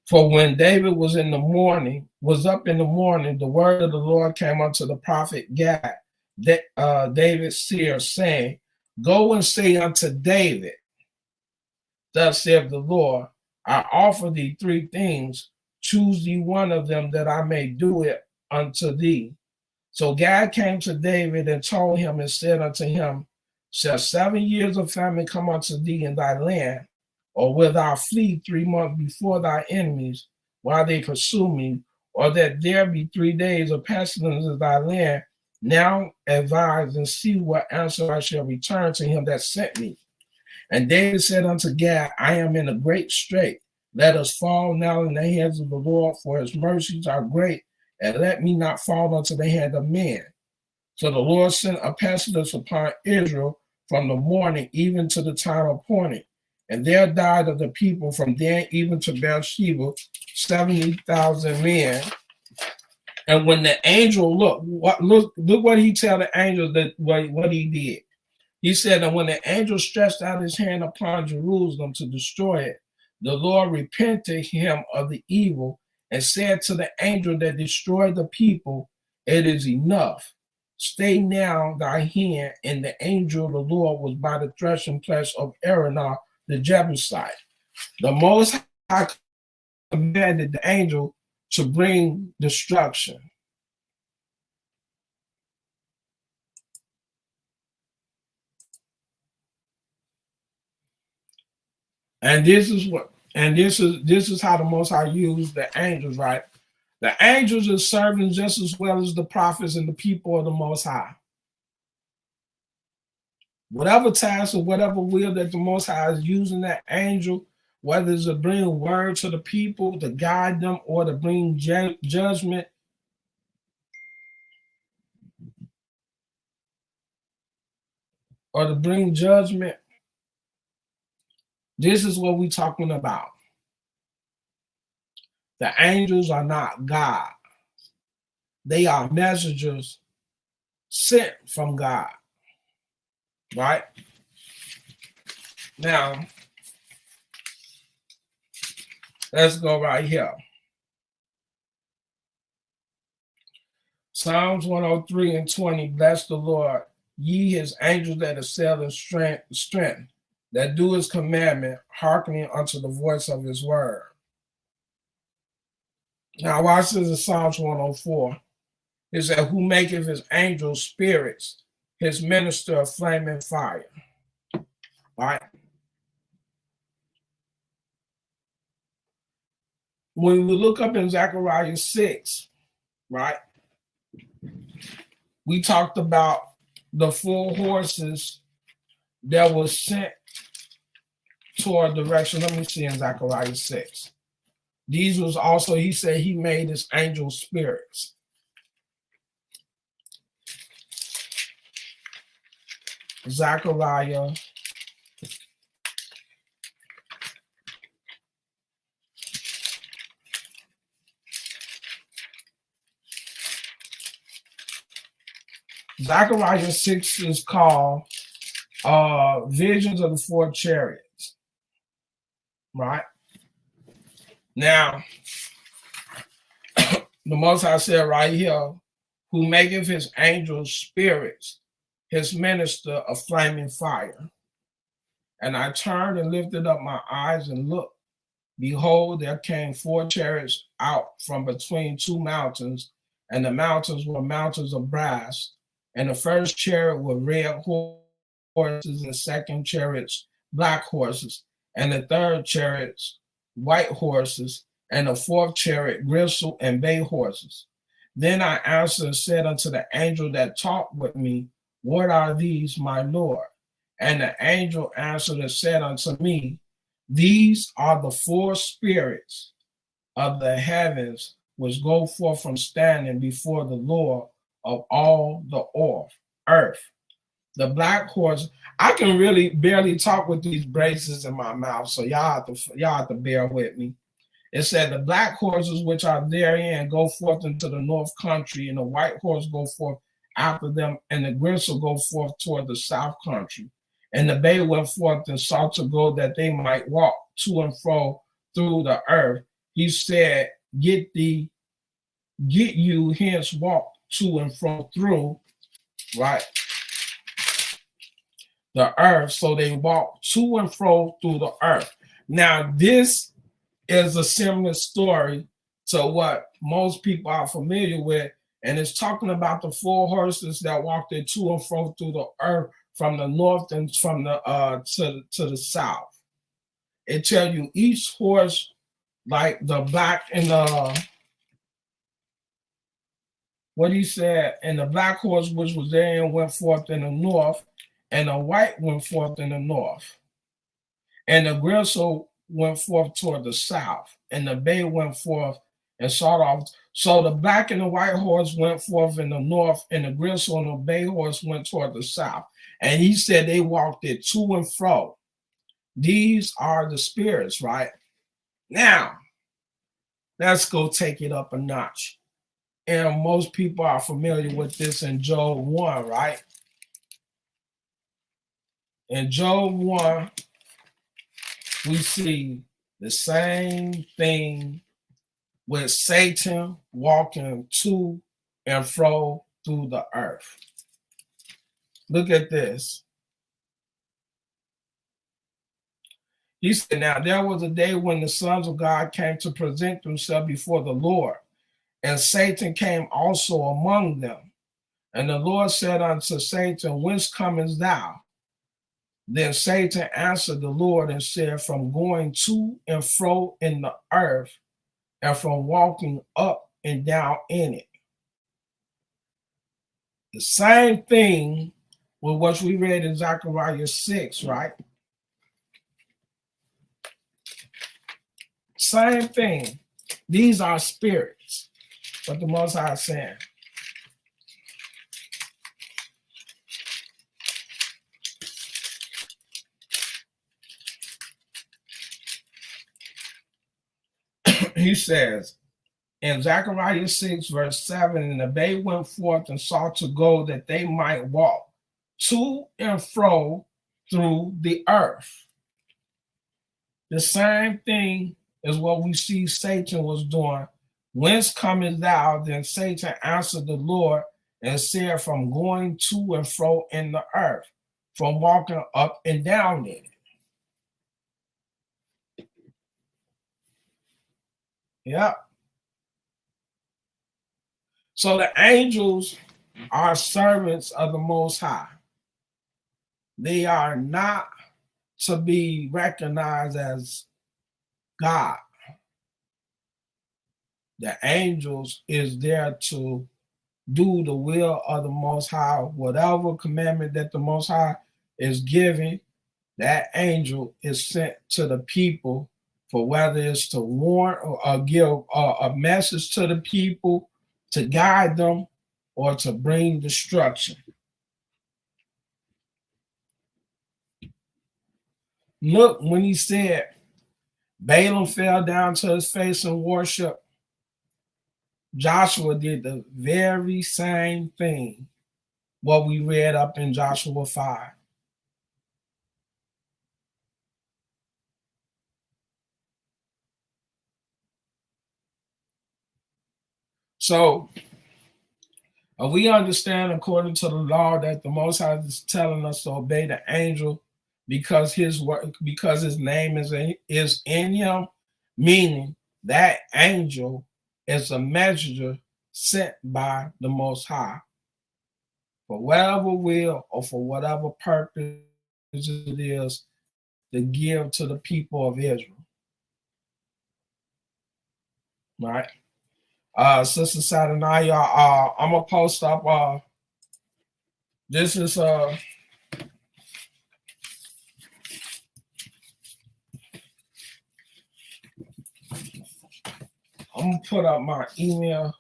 For when David was up in the morning, the word of the Lord came unto the prophet Gad, David's seer, saying, Go and say unto David, Thus saith the Lord, I offer thee 3 things. Choose thee one of them, that I may do it unto thee. So Gad came to David and told him and said unto him, Shall 7 years of famine come unto thee in thy land? Or wilt thou flee 3 months before thy enemies while they pursue me? Or that there be 3 days of pestilence in thy land? Now advise and see what answer I shall return to him that sent me. And David said unto Gad, I am in a great strait. Let us fall now in the hands of the Lord, for his mercies are great, and let me not fall unto the hand of men. So the Lord sent a pestilence upon Israel from the morning even to the time appointed. And there died of the people from Dan even to Beersheba 70,000 men. And when the angel look what he tell the angel that what he did. He said, and when the angel stretched out his hand upon Jerusalem to destroy it, the Lord repented him of the evil and said to the angel that destroyed the people, It is enough. Stay now thy hand. And the angel of the Lord was by the threshing place of Araunah the Jebusite. The Most High commanded the angel to bring destruction. And this is how the Most High used the angels, right? The angels are serving just as well as the prophets and the people of the Most High. Whatever task or whatever will that the Most High is using that angel, whether it's to bring word to the people, to guide them, or to bring judgment, this is what we're talking about. The angels are not God. They are messengers sent from God. Right? Now, let's go right here. Psalms 103 and 20, bless the Lord, ye his angels that excel in strength, that do his commandment, hearkening unto the voice of his word. Now watch this in Psalms 104. It said, who maketh his angels spirits, his minister of flaming fire. Right? When we look up in Zechariah 6, right, we talked about the 4 horses that was sent toward direction. Let me see in Zechariah 6. These was also, he said he made his angel spirits. Zechariah 6 is called Visions of the 4 Chariots. Right? Now, the Most High said right here, who maketh his angels spirits, his minister of flaming fire. And I turned and lifted up my eyes and looked. Behold, there came 4 chariots out from between 2 mountains, and the mountains were mountains of brass. And the first chariot were red horses, and the second chariots black horses, and the third chariots white horses, and the 4th chariot gristle and bay horses. Then I answered and said unto the angel that talked with me, what are these, my Lord? And the angel answered and said unto me, these are the 4 spirits of the heavens which go forth from standing before the Lord of all the earth. The black horse, I can really barely talk with these braces in my mouth, so y'all have to bear with me. It said the black horses which are therein go forth into the north country, and the white horse go forth after them, and the gristle go forth toward the south country. And the bay went forth and sought to go that they might walk to and fro through the earth. He said, get you hence walk to and fro through, right, the earth. So they walk to and fro through the earth. Now, this is a similar story to what most people are familiar with, and it's talking about the 4 horses that walked it to and fro through the earth from the north and from the to the south. It tells you each horse, like the black and the what he said, and the black horse which was there and went forth in the north, and the white went forth in the north, and the gristle went forth toward the south, and the bay went forth and sought off. So the black and the white horse went forth in the north, and the gristle and the bay horse went toward the south. And he said they walked it to and fro. These are the spirits, right? Now, let's go take it up a notch. And most people are familiar with this in Job 1, right? In Job 1, we see the same thing with Satan walking to and fro through the earth. Look at this. He said, now there was a day when the sons of God came to present themselves before the Lord, and Satan came also among them. And the Lord said unto Satan, whence comest thou? Then Satan answered the Lord and said, from going to and fro in the earth, and from walking up and down in it. The same thing with what we read in Zechariah 6, right? Same thing. These are spirits, what the Most High is saying. He says in Zechariah 6, verse 7, and the bay went forth and sought to go that they might walk to and fro through the earth. The same thing is what we see Satan was doing. Whence comest thou? Then Satan answered the Lord and said, from going to and fro in the earth, from walking up and down in it. Yeah. So the angels are servants of the Most High. They are not to be recognized as God. The angels is there to do the will of the Most High. Whatever commandment that the Most High is giving, that angel is sent to the people for whether it's to warn or give a message to the people, to guide them, or to bring destruction. Look, when he said Balaam fell down to his face and worship, Joshua did the very same thing, what we read up in Joshua 5. So we understand according to the law that the Most High is telling us to obey the angel because his name is in him, meaning that angel is a messenger sent by the Most High for whatever will or for whatever purpose it is to give to the people of Israel. Right? Sister Satanaya, I'm gonna post up this is I'm gonna put up my email.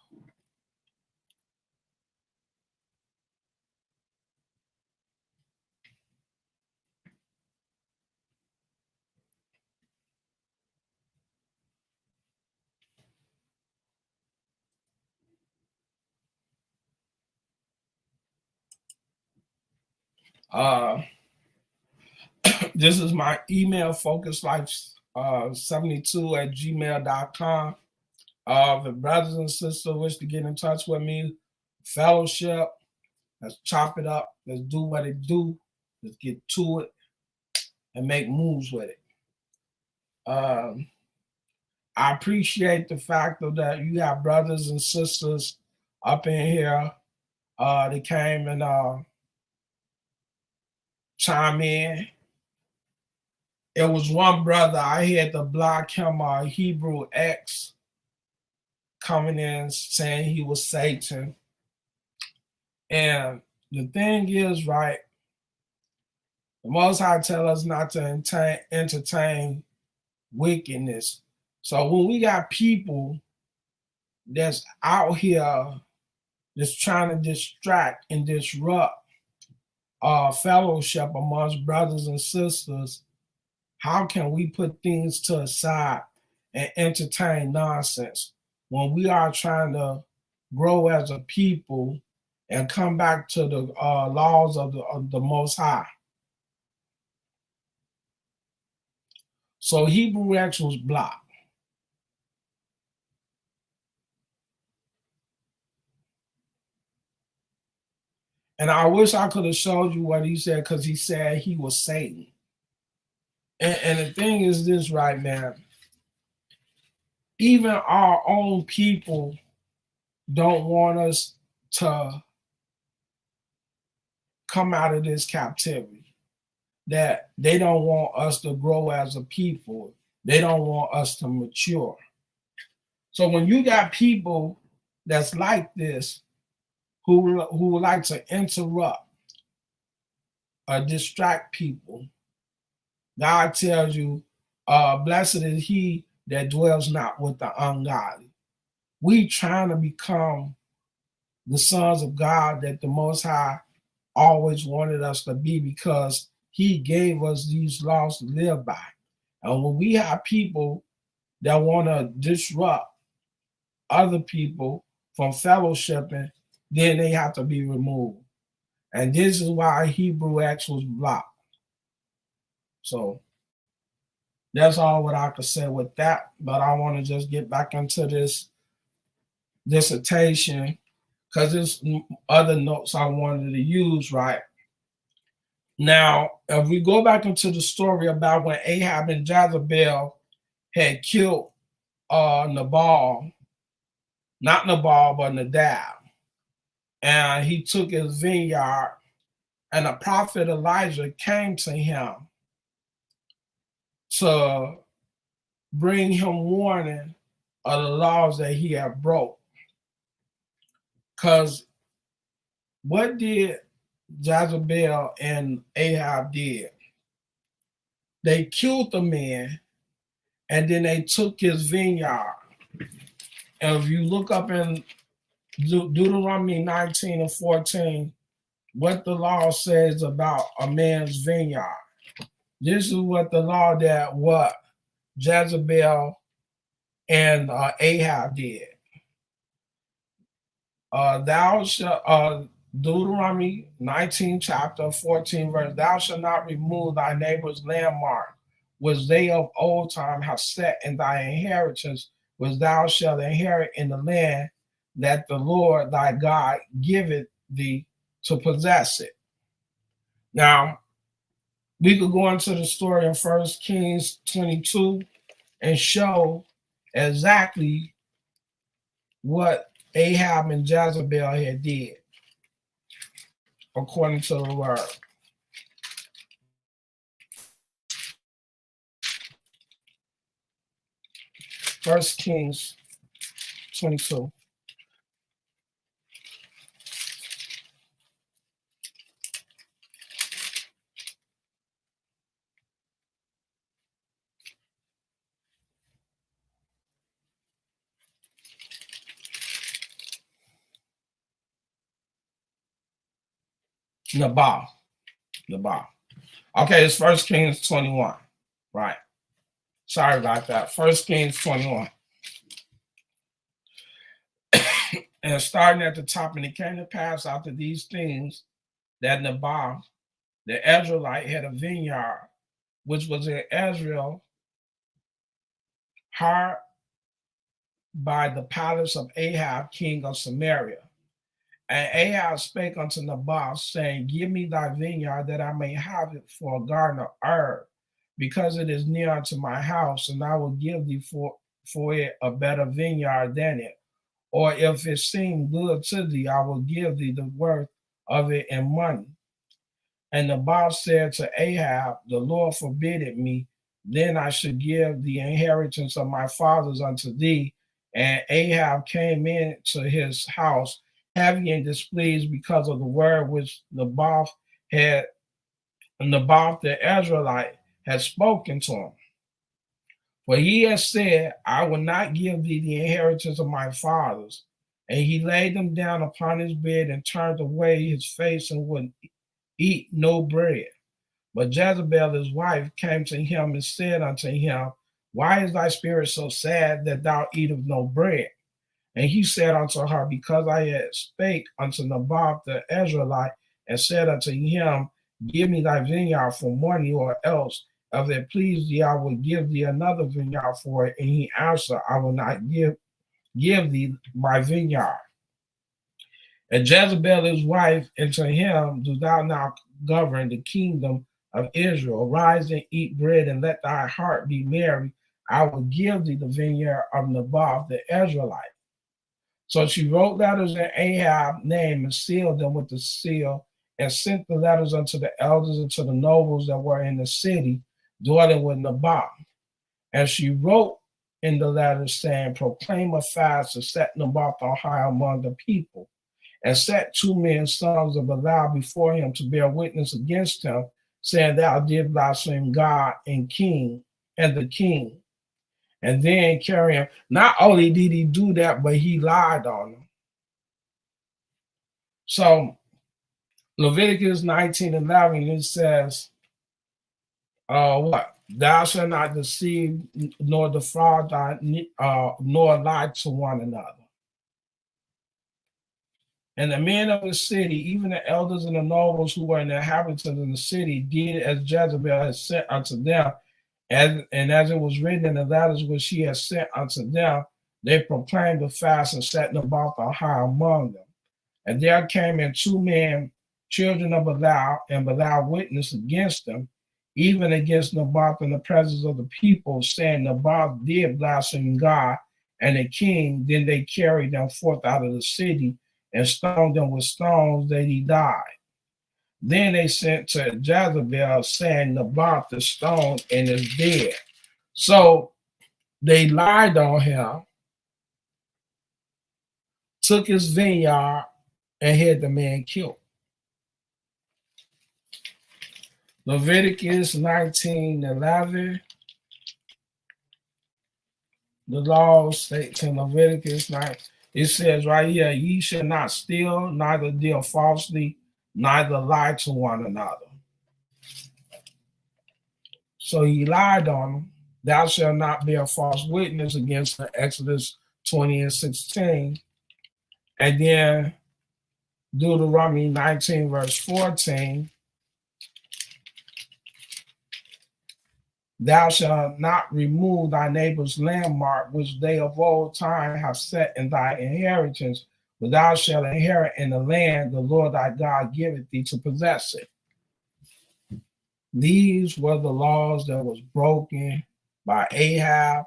Uh, this is my email, focuslife72@gmail.com. The brothers and sisters wish to get in touch with me, fellowship, let's chop it up. Let's do what it do. Let's get to it and make moves with it. I appreciate the fact that you have brothers and sisters up in here. They came and chime in. It was one brother I had to block him, Hebrew X, coming in saying he was Satan. And the thing is, right, the Most High tell us not to entertain wickedness. So when we got people that's out here that's trying to distract and disrupt fellowship amongst brothers and sisters, how can we put things to the side and entertain nonsense when we are trying to grow as a people and come back to the laws of the Most High? So Hebrew X was blocked. And I wish I could have showed you what he said, because he said he was Satan. And the thing is this, right, man? Even our own people don't want us to come out of this captivity. That they don't want us to grow as a people. They don't want us to mature. So when you got people that's like this, who like to interrupt or distract people, God tells you, blessed is he that dwells not with the ungodly. We trying to become the sons of God that the Most High always wanted us to be, because he gave us these laws to live by. And when we have people that want to disrupt other people from fellowshipping, then they have to be removed. And this is why Hebrew X was blocked. So that's all what I could say with that. But I want to just get back into this dissertation, because there's other notes I wanted to use, right? Now, if we go back into the story about when Ahab and Jezebel had killed Nabal, not Nabal, but Nadab, and he took his vineyard, and the prophet Elijah came to him to bring him warning of the laws that he had broke. Because what did Jezebel and Ahab did? They killed the man, and then they took his vineyard. And if you look up in Deuteronomy 19:14, what the law says about a man's vineyard. This is what the law that what Jezebel and Ahab did. Thou shalt, Deuteronomy 19, chapter 14, verse, thou shalt not remove thy neighbor's landmark, which they of old time have set in thy inheritance, which thou shalt inherit in the land that the Lord thy God giveth thee to possess it. Now, we could go into the story in 1 Kings 22 and show exactly what Ahab and Jezebel had did, according to the word. First Kings 22. Naboth. Naboth. Okay, it's 1 Kings 21. Right. Sorry about that. 1 Kings 21. And starting at the top, and it came to pass after these things that Naboth, the Israelite, had a vineyard, which was in Israel, hard by the palace of Ahab, king of Samaria. And Ahab spake unto Naboth, saying, Give me thy vineyard, that I may have it for a garden of herb, because it is near unto my house, and I will give thee for it a better vineyard than it. Or if it seem good to thee, I will give thee the worth of it in money. And Naboth said to Ahab, The Lord forbid it me, then I should give the inheritance of my fathers unto thee. And Ahab came into his house, heavy and displeased because of the word which Naboth the Israelite had spoken to him. For he had said, I will not give thee the inheritance of my fathers. And he laid them down upon his bed and turned away his face and would eat no bread. But Jezebel his wife came to him and said unto him, Why is thy spirit so sad that thou eatest no bread? And he said unto her, Because I had spake unto Naboth the Israelite, and said unto him, Give me thy vineyard for money, or else, if it please thee, I will give thee another vineyard for it. And he answered, I will not give thee my vineyard. And Jezebel his wife, and to him, Do thou now govern the kingdom of Israel? Arise and eat bread, and let thy heart be merry. I will give thee the vineyard of Naboth the Israelite. So she wrote letters in Ahab's name and sealed them with the seal, and sent the letters unto the elders and to the nobles that were in the city, dwelling with Naboth. And she wrote in the letters, saying, Proclaim a fast to set Naboth on high among the people, and set 2 men, sons of Belial, before him to bear witness against him, saying, Thou didst blaspheme God and the king. And then carrying, not only did he do that, but he lied on them. So Leviticus 19:11, it says, what? Thou shalt not deceive nor defraud nor lie to one another. And the men of the city, even the elders and the nobles who were in the inhabitants in the city, did as Jezebel had sent unto them. And as it was written in the letters which she had sent unto them, they proclaimed the fast and set Naboth on high among them. And there came in 2 men, children of Belial, and Belial witnessed against them, even against Naboth in the presence of the people, saying, Naboth did blaspheme God and the king. Then they carried them forth out of the city and stoned them with stones that he died. Then they sent to Jezebel, saying, Naboth is stoned and is dead. So they lied on him, took his vineyard, and had the man killed. Leviticus 19:11. The law states in Leviticus 9, it says right here, Ye shall not steal, neither deal falsely, neither lie to one another. So he lied on them. Thou shalt not bear false witness against the Exodus 20:16. And then Deuteronomy 19, verse 14. Thou shalt not remove thy neighbor's landmark, which they of old time have set in thy inheritance, but thou shalt inherit in the land the Lord thy God giveth thee to possess it. These were the laws that was broken by Ahab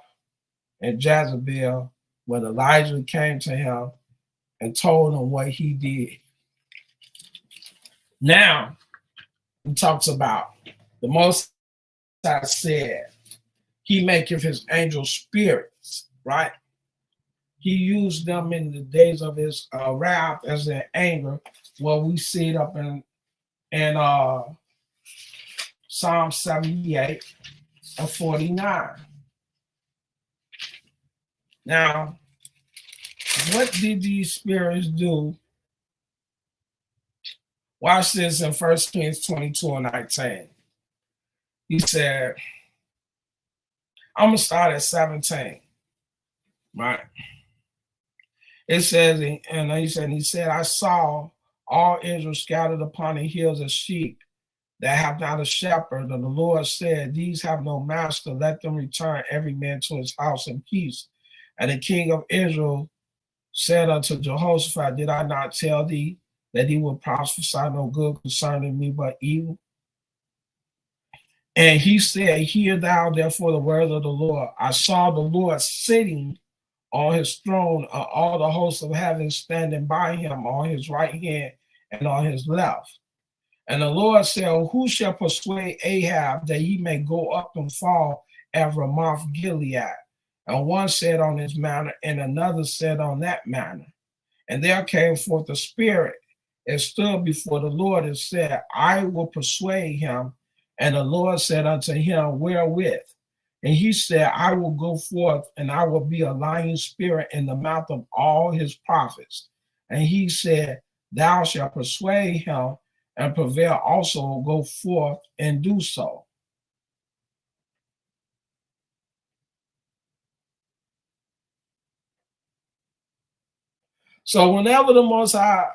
and Jezebel when Elijah came to him and told him what he did. Now, he talks about the Most High said, he maketh his angel spirits, right? He used them in the days of his wrath as an anger. Well, we see it up in Psalm 78 and 49. Now, what did these spirits do Watch this in 1 Kings 22 and 19. He said, I'm going to start at 17, right? It says, and he said, I saw all Israel scattered upon the hills as sheep that have not a shepherd. And the Lord said, these have no master. Let them return every man to his house in peace. And the king of Israel said unto Jehoshaphat, did I not tell thee that he would prophesy no good concerning me but evil? And he said, hear thou therefore the word of the Lord. I saw the Lord sitting on his throne, all the hosts of heaven standing by him on his right hand and on his left. And the Lord said, who shall persuade Ahab that he may go up and fall at Ramoth Gilead? And one said on this manner, and another said on that manner. And there came forth a spirit and stood before the Lord and said, I will persuade him. And the Lord said unto him, wherewith? And he said, I will go forth and I will be a lying spirit in the mouth of all his prophets. And he said, thou shalt persuade him and prevail also, go forth and do so. So whenever the Most High,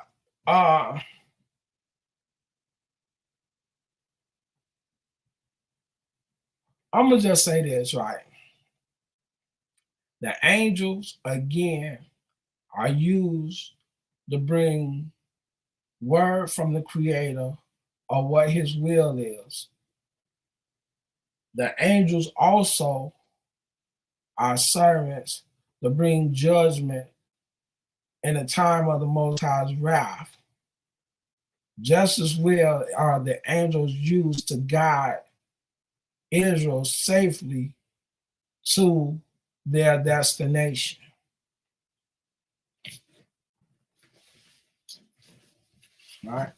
I'm going to just say this, right? The angels, again, are used to bring word from the Creator of what his will is. The angels also are servants to bring judgment in the time of the Most High's wrath. Just as well are the angels used to guide Israel safely to their destination. All right.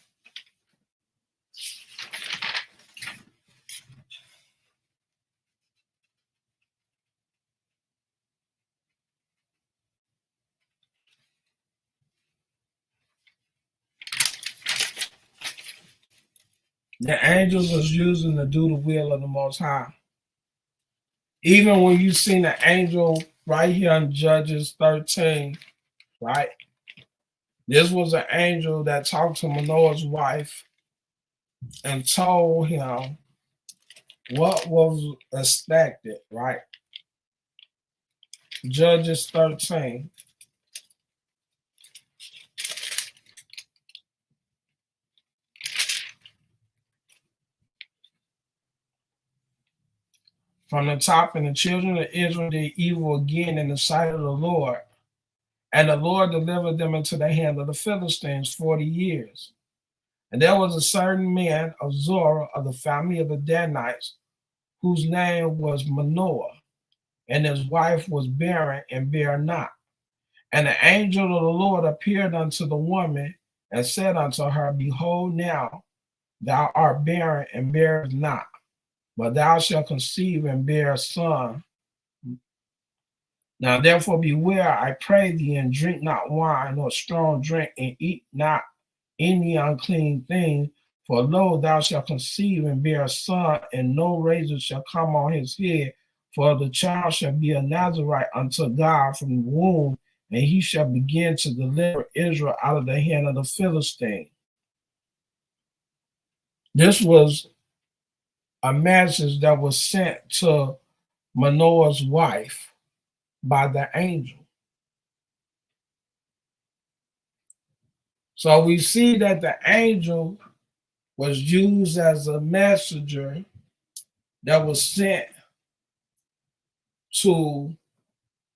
The angels was using to do the will of the Most High. Even when you seen the angel right here in Judges 13, right? This was an angel that talked to Manoah's wife and told him what was expected, right? Judges 13. From the top, and the children of Israel did evil again in the sight of the Lord. And the Lord delivered them into the hand of the Philistines 40 years. And there was a certain man of Zorah of the family of the Danites, whose name was Manoah, and his wife was barren and bare not. And the angel of the Lord appeared unto the woman and said unto her, behold, now thou art barren and bearest not, but thou shalt conceive and bear a son. Now therefore beware, I pray thee, and drink not wine nor strong drink, and eat not any unclean thing. For lo, thou shalt conceive and bear a son, and no razor shall come on his head. For the child shall be a Nazarite unto God from the womb, and he shall begin to deliver Israel out of the hand of the Philistine. This was a message that was sent to Manoah's wife by the angel. So we see that the angel was used as a messenger that was sent to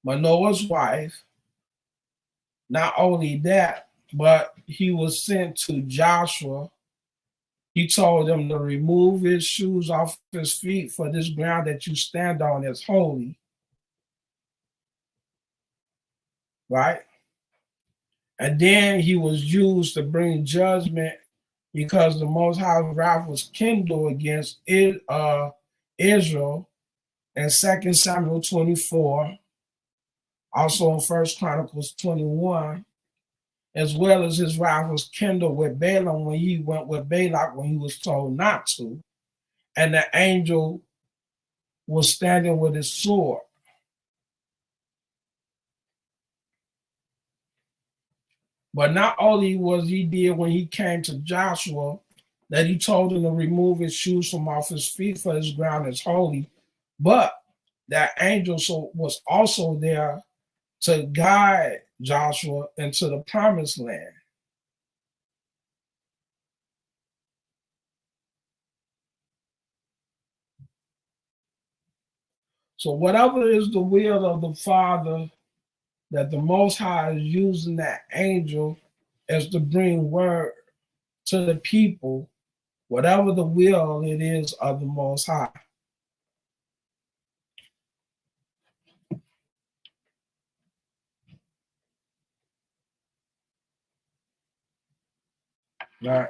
Manoah's wife. Not only that, but he was sent to Joshua. He told him to remove his shoes off his feet, for this ground that you stand on is holy. Right? And then he was used to bring judgment because the Most High wrath was kindled against Israel in 2 Samuel 24, also in 1 Chronicles 21. as well as his wrath was kindled with Balaam when he went with Balak when he was told not to. And the angel was standing with his sword. But not only was he there when he came to Joshua, that he told him to remove his shoes from off his feet, for his ground is holy, but that angel was also there to guide Joshua into the promised land. So whatever is the will of the Father, that the Most High is using that angel as to bring word to the people, whatever the will it is of the Most High. Right.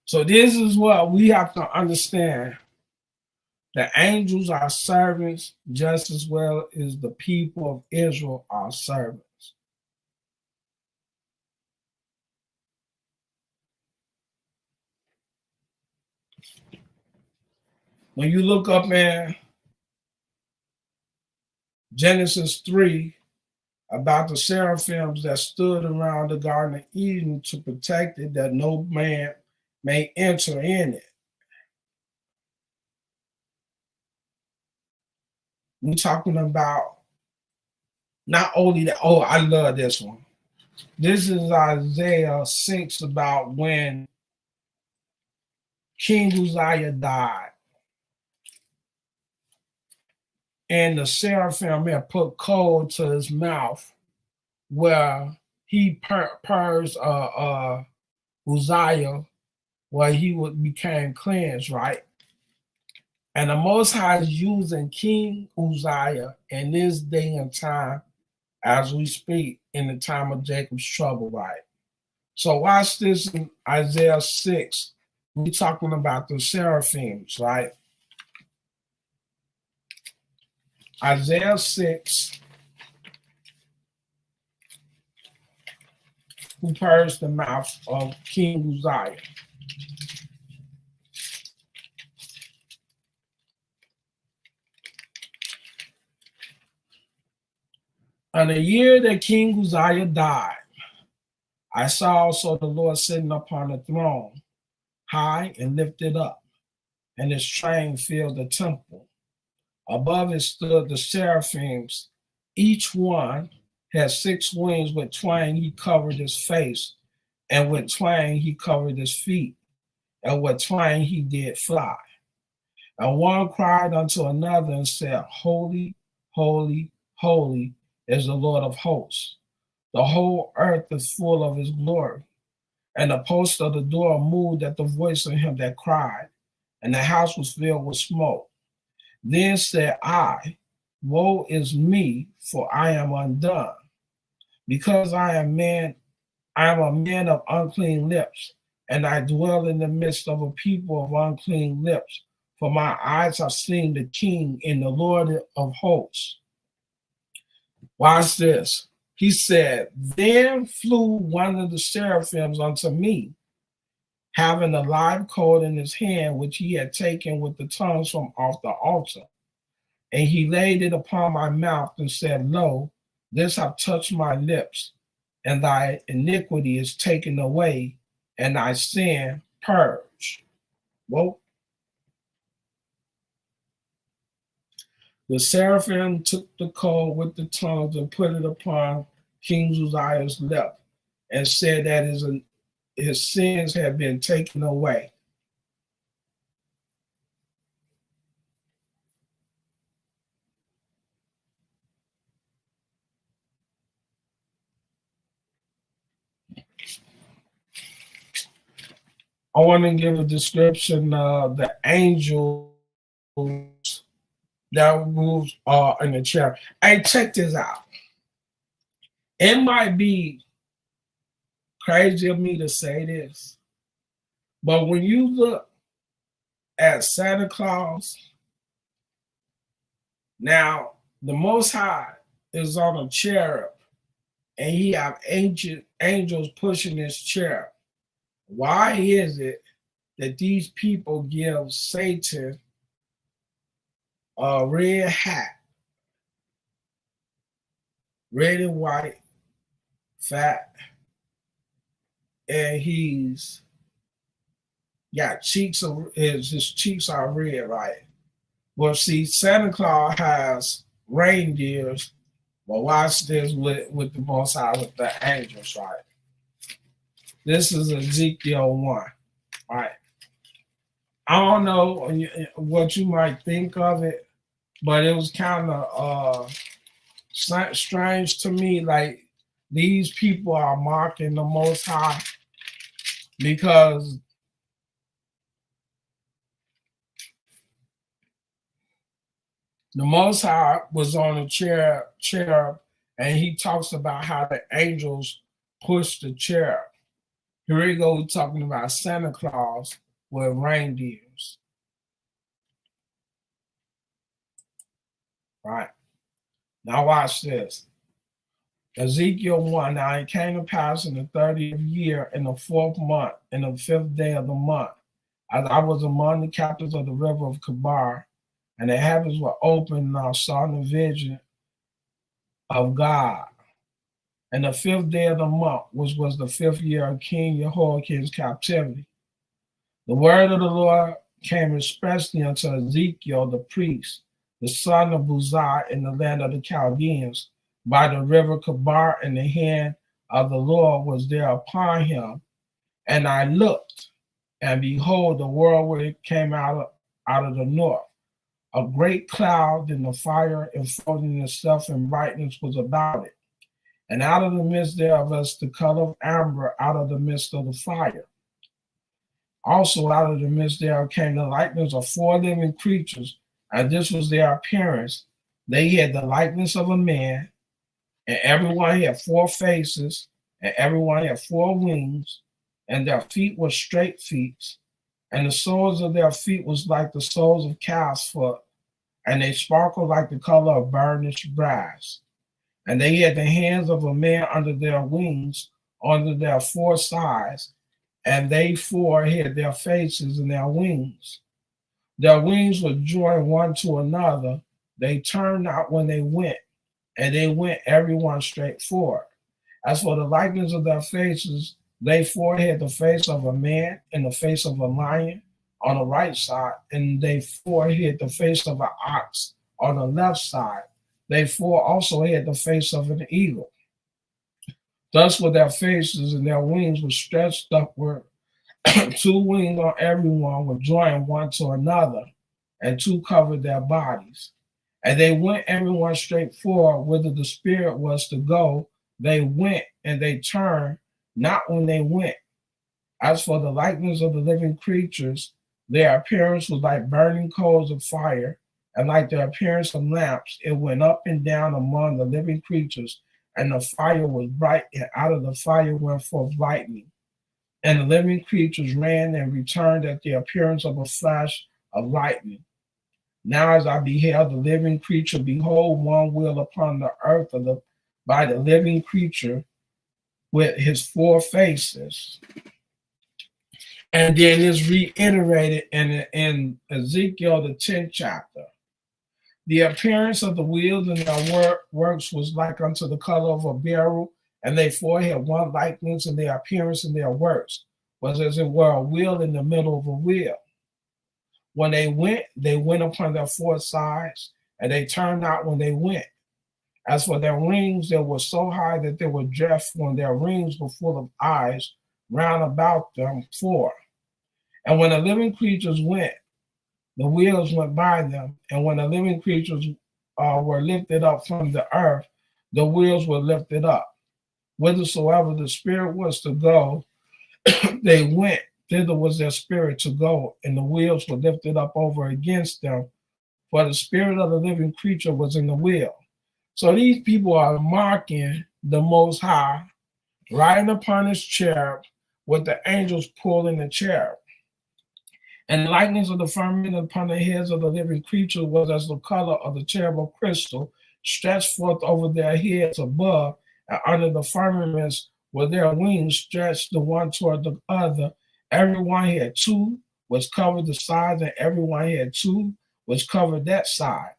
So this is what we have to understand. The angels are servants just as well as the people of Israel are servants. When you look up in Genesis 3 about the seraphims that stood around the Garden of Eden to protect it, that no man may enter in it. We're talking about not only that, oh, I love this one. This is Isaiah 6 about when King Uzziah died. And the seraphim had put coal to his mouth where he purged Uzziah, where he became cleansed, right? And the Most High is using King Uzziah in this day and time as we speak in the time of Jacob's trouble, right? So watch this in Isaiah 6. We're talking about the seraphims, right? Isaiah 6, who purged the mouth of King Uzziah. On the year that King Uzziah died, I saw also the Lord sitting upon a throne, high and lifted up, and his train filled the temple. Above it stood the seraphims. Each one had 6 wings. With twain he covered his face, and with twain he covered his feet, and with twain he did fly. And one cried unto another and said, Holy, holy, holy is the Lord of hosts. The whole earth is full of his glory. And the post of the door moved at the voice of him that cried, and the house was filled with smoke. Then said I, Woe is me, for I am undone, because I am a man of unclean lips, and I dwell in the midst of a people of unclean lips. For my eyes have seen the King and the Lord of hosts. Watch this. He said, Then flew one of the seraphims unto me, having a live coal in his hand, which he had taken with the tongues from off the altar. And he laid it upon my mouth and said, Lo, this hath touched my lips, and thy iniquity is taken away, and thy sin purged. Well, the seraphim took the coal with the tongues and put it upon King Uzziah's lip, and said that his sins had been taken away. I want to give a description of the angels that moves in the chair. Hey, check this out. It might be crazy of me to say this, but when you look at Santa Claus, now the Most High is on a cherub, and he have ancient angels pushing his chair. Why is it that these people give Satan a red hat, red and white, fat, and he's got cheeks of his cheeks are red, right? Well, see, Santa Claus has reindeers, but watch this with the Most High with the angels, right? This is Ezekiel 1, right? I don't know what you might think of it, but it was kind of strange to me. Like these people are mocking the Most High because the Most High was on a chair, and he talks about how the angels push the chair. Here we go, talking about Santa Claus with reindeers. Right. Now watch this. Ezekiel 1, now it came to pass in the 30th year, in the 4th month, in the 5th day of the month, as I was among the captains of the river of Kabar, and the heavens were opened, and I saw the vision of God. And the 5th day of the month, which was the 5th year of King Jehoiakim's captivity, the word of the Lord came expressly unto Ezekiel the priest, the son of Buzai, in the land of the Chaldeans, by the river Kabar, and the hand of the Lord was there upon him. And I looked, and behold, the whirlwind came out of the north. A great cloud and the fire enfolding itself in brightness was about it. And out of the midst thereof was the color of amber out of the midst of the fire. Also out of the midst thereof came the likeness of 4 living creatures, and this was their appearance. They had the likeness of a man, and everyone had 4 faces, and everyone had 4 wings, and their feet were straight feet, and the soles of their feet was like the soles of calf's foot, and they sparkled like the color of burnished brass. And they had the hands of a man under their wings, under their 4 sides, and they 4 had their faces and their wings. Their wings were joined one to another. They turned not when they went, and they went every one straight forward. As for the likeness of their faces, they 4 had the face of a man and the face of a lion on the right side, and they 4 had the face of an ox on the left side. They 4 also had the face of an eagle. Thus were their faces, and their wings were stretched upward. 2 wings on every one were joined one to another, and 2 covered their bodies. And they went every one straight forward, whither the Spirit was to go. They went, and they turned not when they went. As for the likeness of the living creatures, their appearance was like burning coals of fire, and like the appearance of lamps. It went up and down among the living creatures, and the fire was bright, and out of the fire went forth lightning. And the living creatures ran and returned at the appearance of a flash of lightning. Now as I beheld the living creature, behold, one wheel upon the earth by the living creature with his 4 faces. And then it's reiterated in Ezekiel, the 10th chapter. The appearance of the wheels and their works was like unto the color of a beryl, and they 4 had one likeness, and their appearance and their works was as it were a wheel in the middle of a wheel. When they went upon their 4 sides, and they turned not when they went. As for their rings, they were so high that they were dressed when their rings were full of eyes round about them 4. And when the living creatures went, the wheels went by them. And when the living creatures were lifted up from the earth, the wheels were lifted up. Whithersoever the Spirit was to go, they went. Thither was their spirit to go, and the wheels were lifted up over against them, for the spirit of the living creature was in the wheel. So these people are mocking the Most High, riding upon his cherub, with the angels pulling the cherub. And the likeness of the firmament upon the heads of the living creature was as the color of the cherub of crystal, stretched forth over their heads above, and under the firmaments were their wings stretched the one toward the other. Everyone had two, which covered the sides, and everyone had two, which covered that side.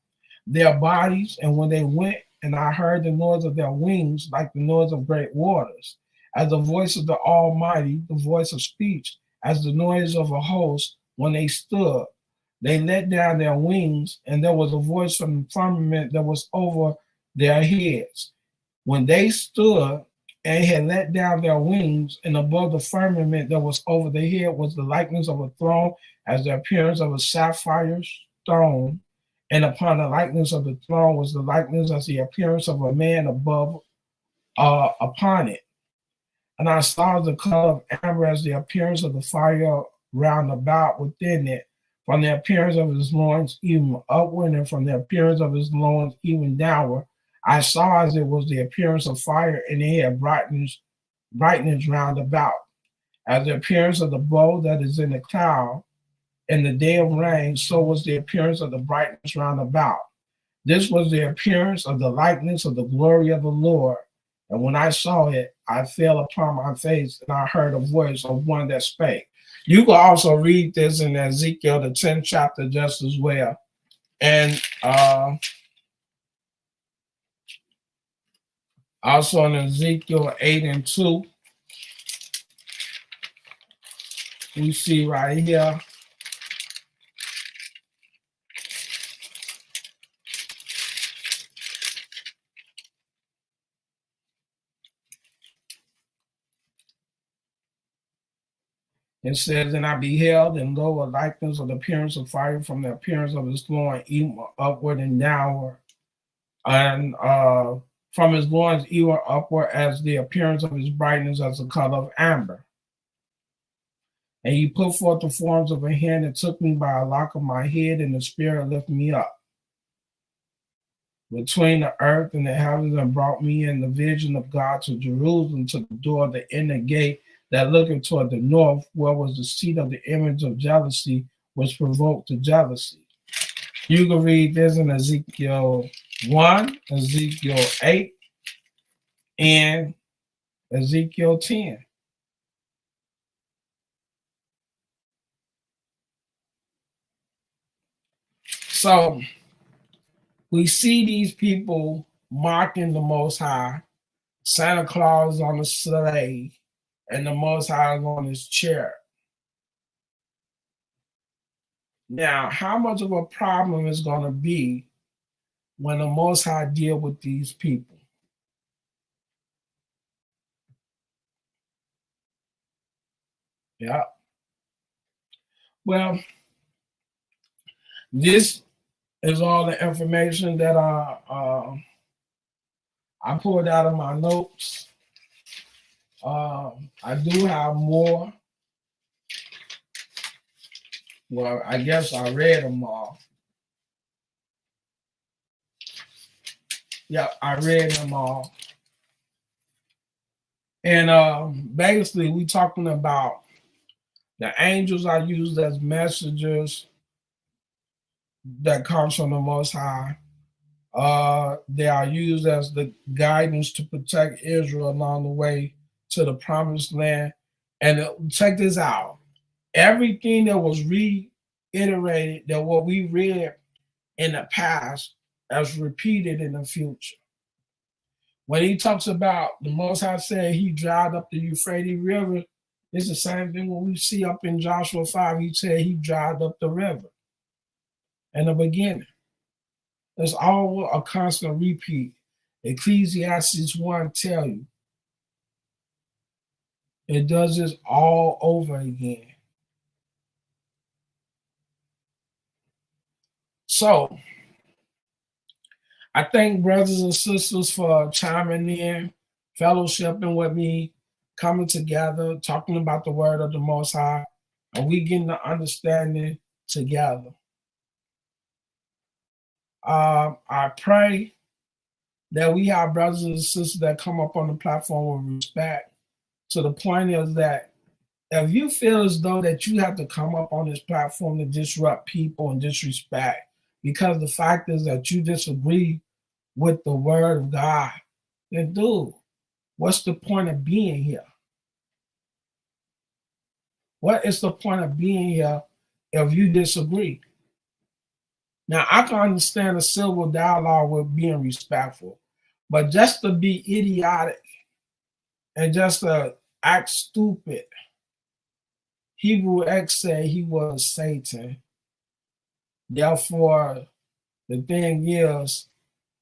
Their bodies, and when they went, and I heard the noise of their wings like the noise of great waters, as the voice of the Almighty, the voice of speech, as the noise of a host when they stood. They let down their wings, and there was a voice from the firmament that was over their heads. When they stood and had let down their wings, and above the firmament that was over their head was the likeness of a throne, as the appearance of a sapphire stone. And upon the likeness of the throne was the likeness as the appearance of a man above upon it. And I saw the color of amber as the appearance of the fire round about within it, from the appearance of his loins even upward, and from the appearance of his loins even downward. I saw as it was the appearance of fire, and it had brightness round about, as the appearance of the bow that is in the cloud in the day of rain, so was the appearance of the brightness round about. This was the appearance of the likeness of the glory of the Lord. And when I saw it, I fell upon my face, and I heard a voice of one that spake. You can also read this in Ezekiel, the 10th chapter, just as well. And also in Ezekiel 8:2, we see right here. It says, and I beheld, and lo, a likeness of the appearance of fire from the appearance of his loin, even upward and downward, and from his loins even upward as the appearance of his brightness as the color of amber. And he put forth the forms of a hand and took me by a lock of my head, and the Spirit lifted me up between the earth and the heavens, and brought me in the vision of God to Jerusalem, to the door of the inner gate that looked toward the north, where was the seat of the image of jealousy, which provoked to jealousy. You can read this in Ezekiel 1, Ezekiel 8, and Ezekiel 10. So we see these people mocking the Most High. Santa Claus on a sleigh, and the Most High is on his chair. Now, how much of a problem is going to be when the Most High deal with these people? Yeah. Well, this is all the information that I pulled out of my notes. I do have more. Well, I guess I read them all. Yeah, I read them all. And basically, we talking about the angels are used as messengers that comes from the Most High. They are used as the guidance to protect Israel along the way to the promised land. And check this out. Everything that was reiterated, that what we read in the past, as repeated in the future. When he talks about the Most High said he dried up the Euphrates River, it's the same thing when we see up in Joshua 5, he said he dried up the river in the beginning. It's all a constant repeat. Ecclesiastes 1 tell you. It does this all over again. So, I thank brothers and sisters for chiming in, fellowshipping with me, coming together, talking about the word of the Most High, and we getting the understanding together. I pray that we have brothers and sisters that come up on the platform with respect, to the point is that if you feel as though that you have to come up on this platform to disrupt people and disrespect, because the fact is that you disagree with the word of God, then dude, what's the point of being here? What is the point of being here if you disagree? Now, I can understand a civil dialogue with being respectful, but just to be idiotic and just to act stupid, Hebrew X said he was Satan. Therefore, the thing is,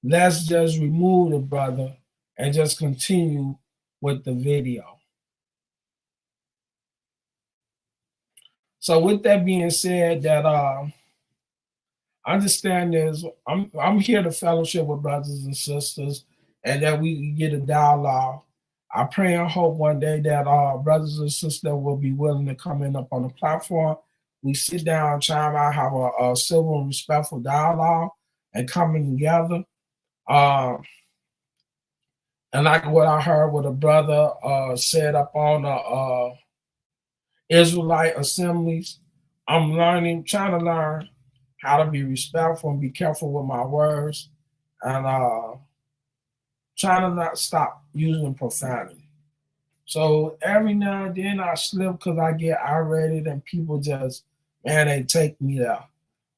let's just remove the brother and just continue with the video. So with that being said, that understand is I'm here to fellowship with brothers and sisters, and that we can get a dialogue. I pray and hope one day that brothers and sisters will be willing to come in up on the platform. We sit down, chime out, have a civil and respectful dialogue, and coming together. And like what I heard, what a brother said up on the Israelite assemblies, I'm learning, trying to learn how to be respectful and be careful with my words, and trying to not stop using profanity. So every now and then I slip because I get irate and people just, man, they take me there.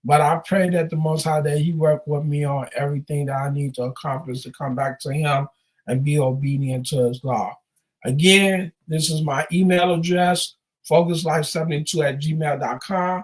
But I pray that the Most High, that He work with me on everything that I need to accomplish to come back to Him and be obedient to His law. Again, this is my email address, focuslife72@gmail.com.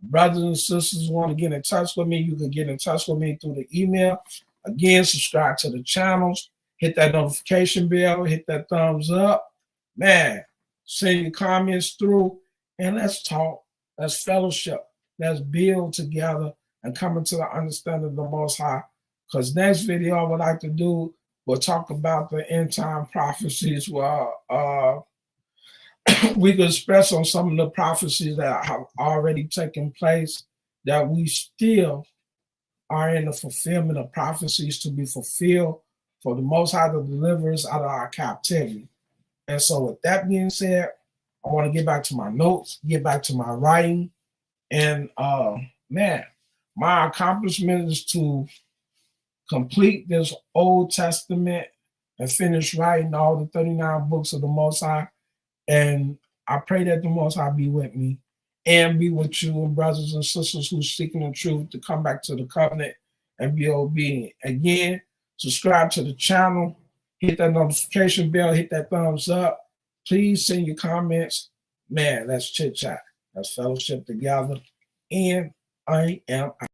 Brothers and sisters want to get in touch with me, you can get in touch with me through the email. Again, subscribe to the channels, hit that notification bell, hit that thumbs up. Man, send your comments through, and let's talk. Let's fellowship. Let's build together and come into the understanding of the Most High. Because next video I would like to do, we'll talk about the end time prophecies. Well, we could express on some of the prophecies that have already taken place, that we still are in the fulfillment of prophecies to be fulfilled for the Most High to deliver us out of our captivity. And so with that being said, I want to get back to my notes, get back to my writing. And man, my accomplishment is to complete this Old Testament and finish writing all the 39 books of the Most High. And I pray that the Most High be with me and be with you and brothers and sisters who are seeking the truth to come back to the covenant and be obedient. Again, subscribe to the channel, hit that notification bell, hit that thumbs up. Please send your comments. Man, let's chit chat. Let's fellowship together. And I am out.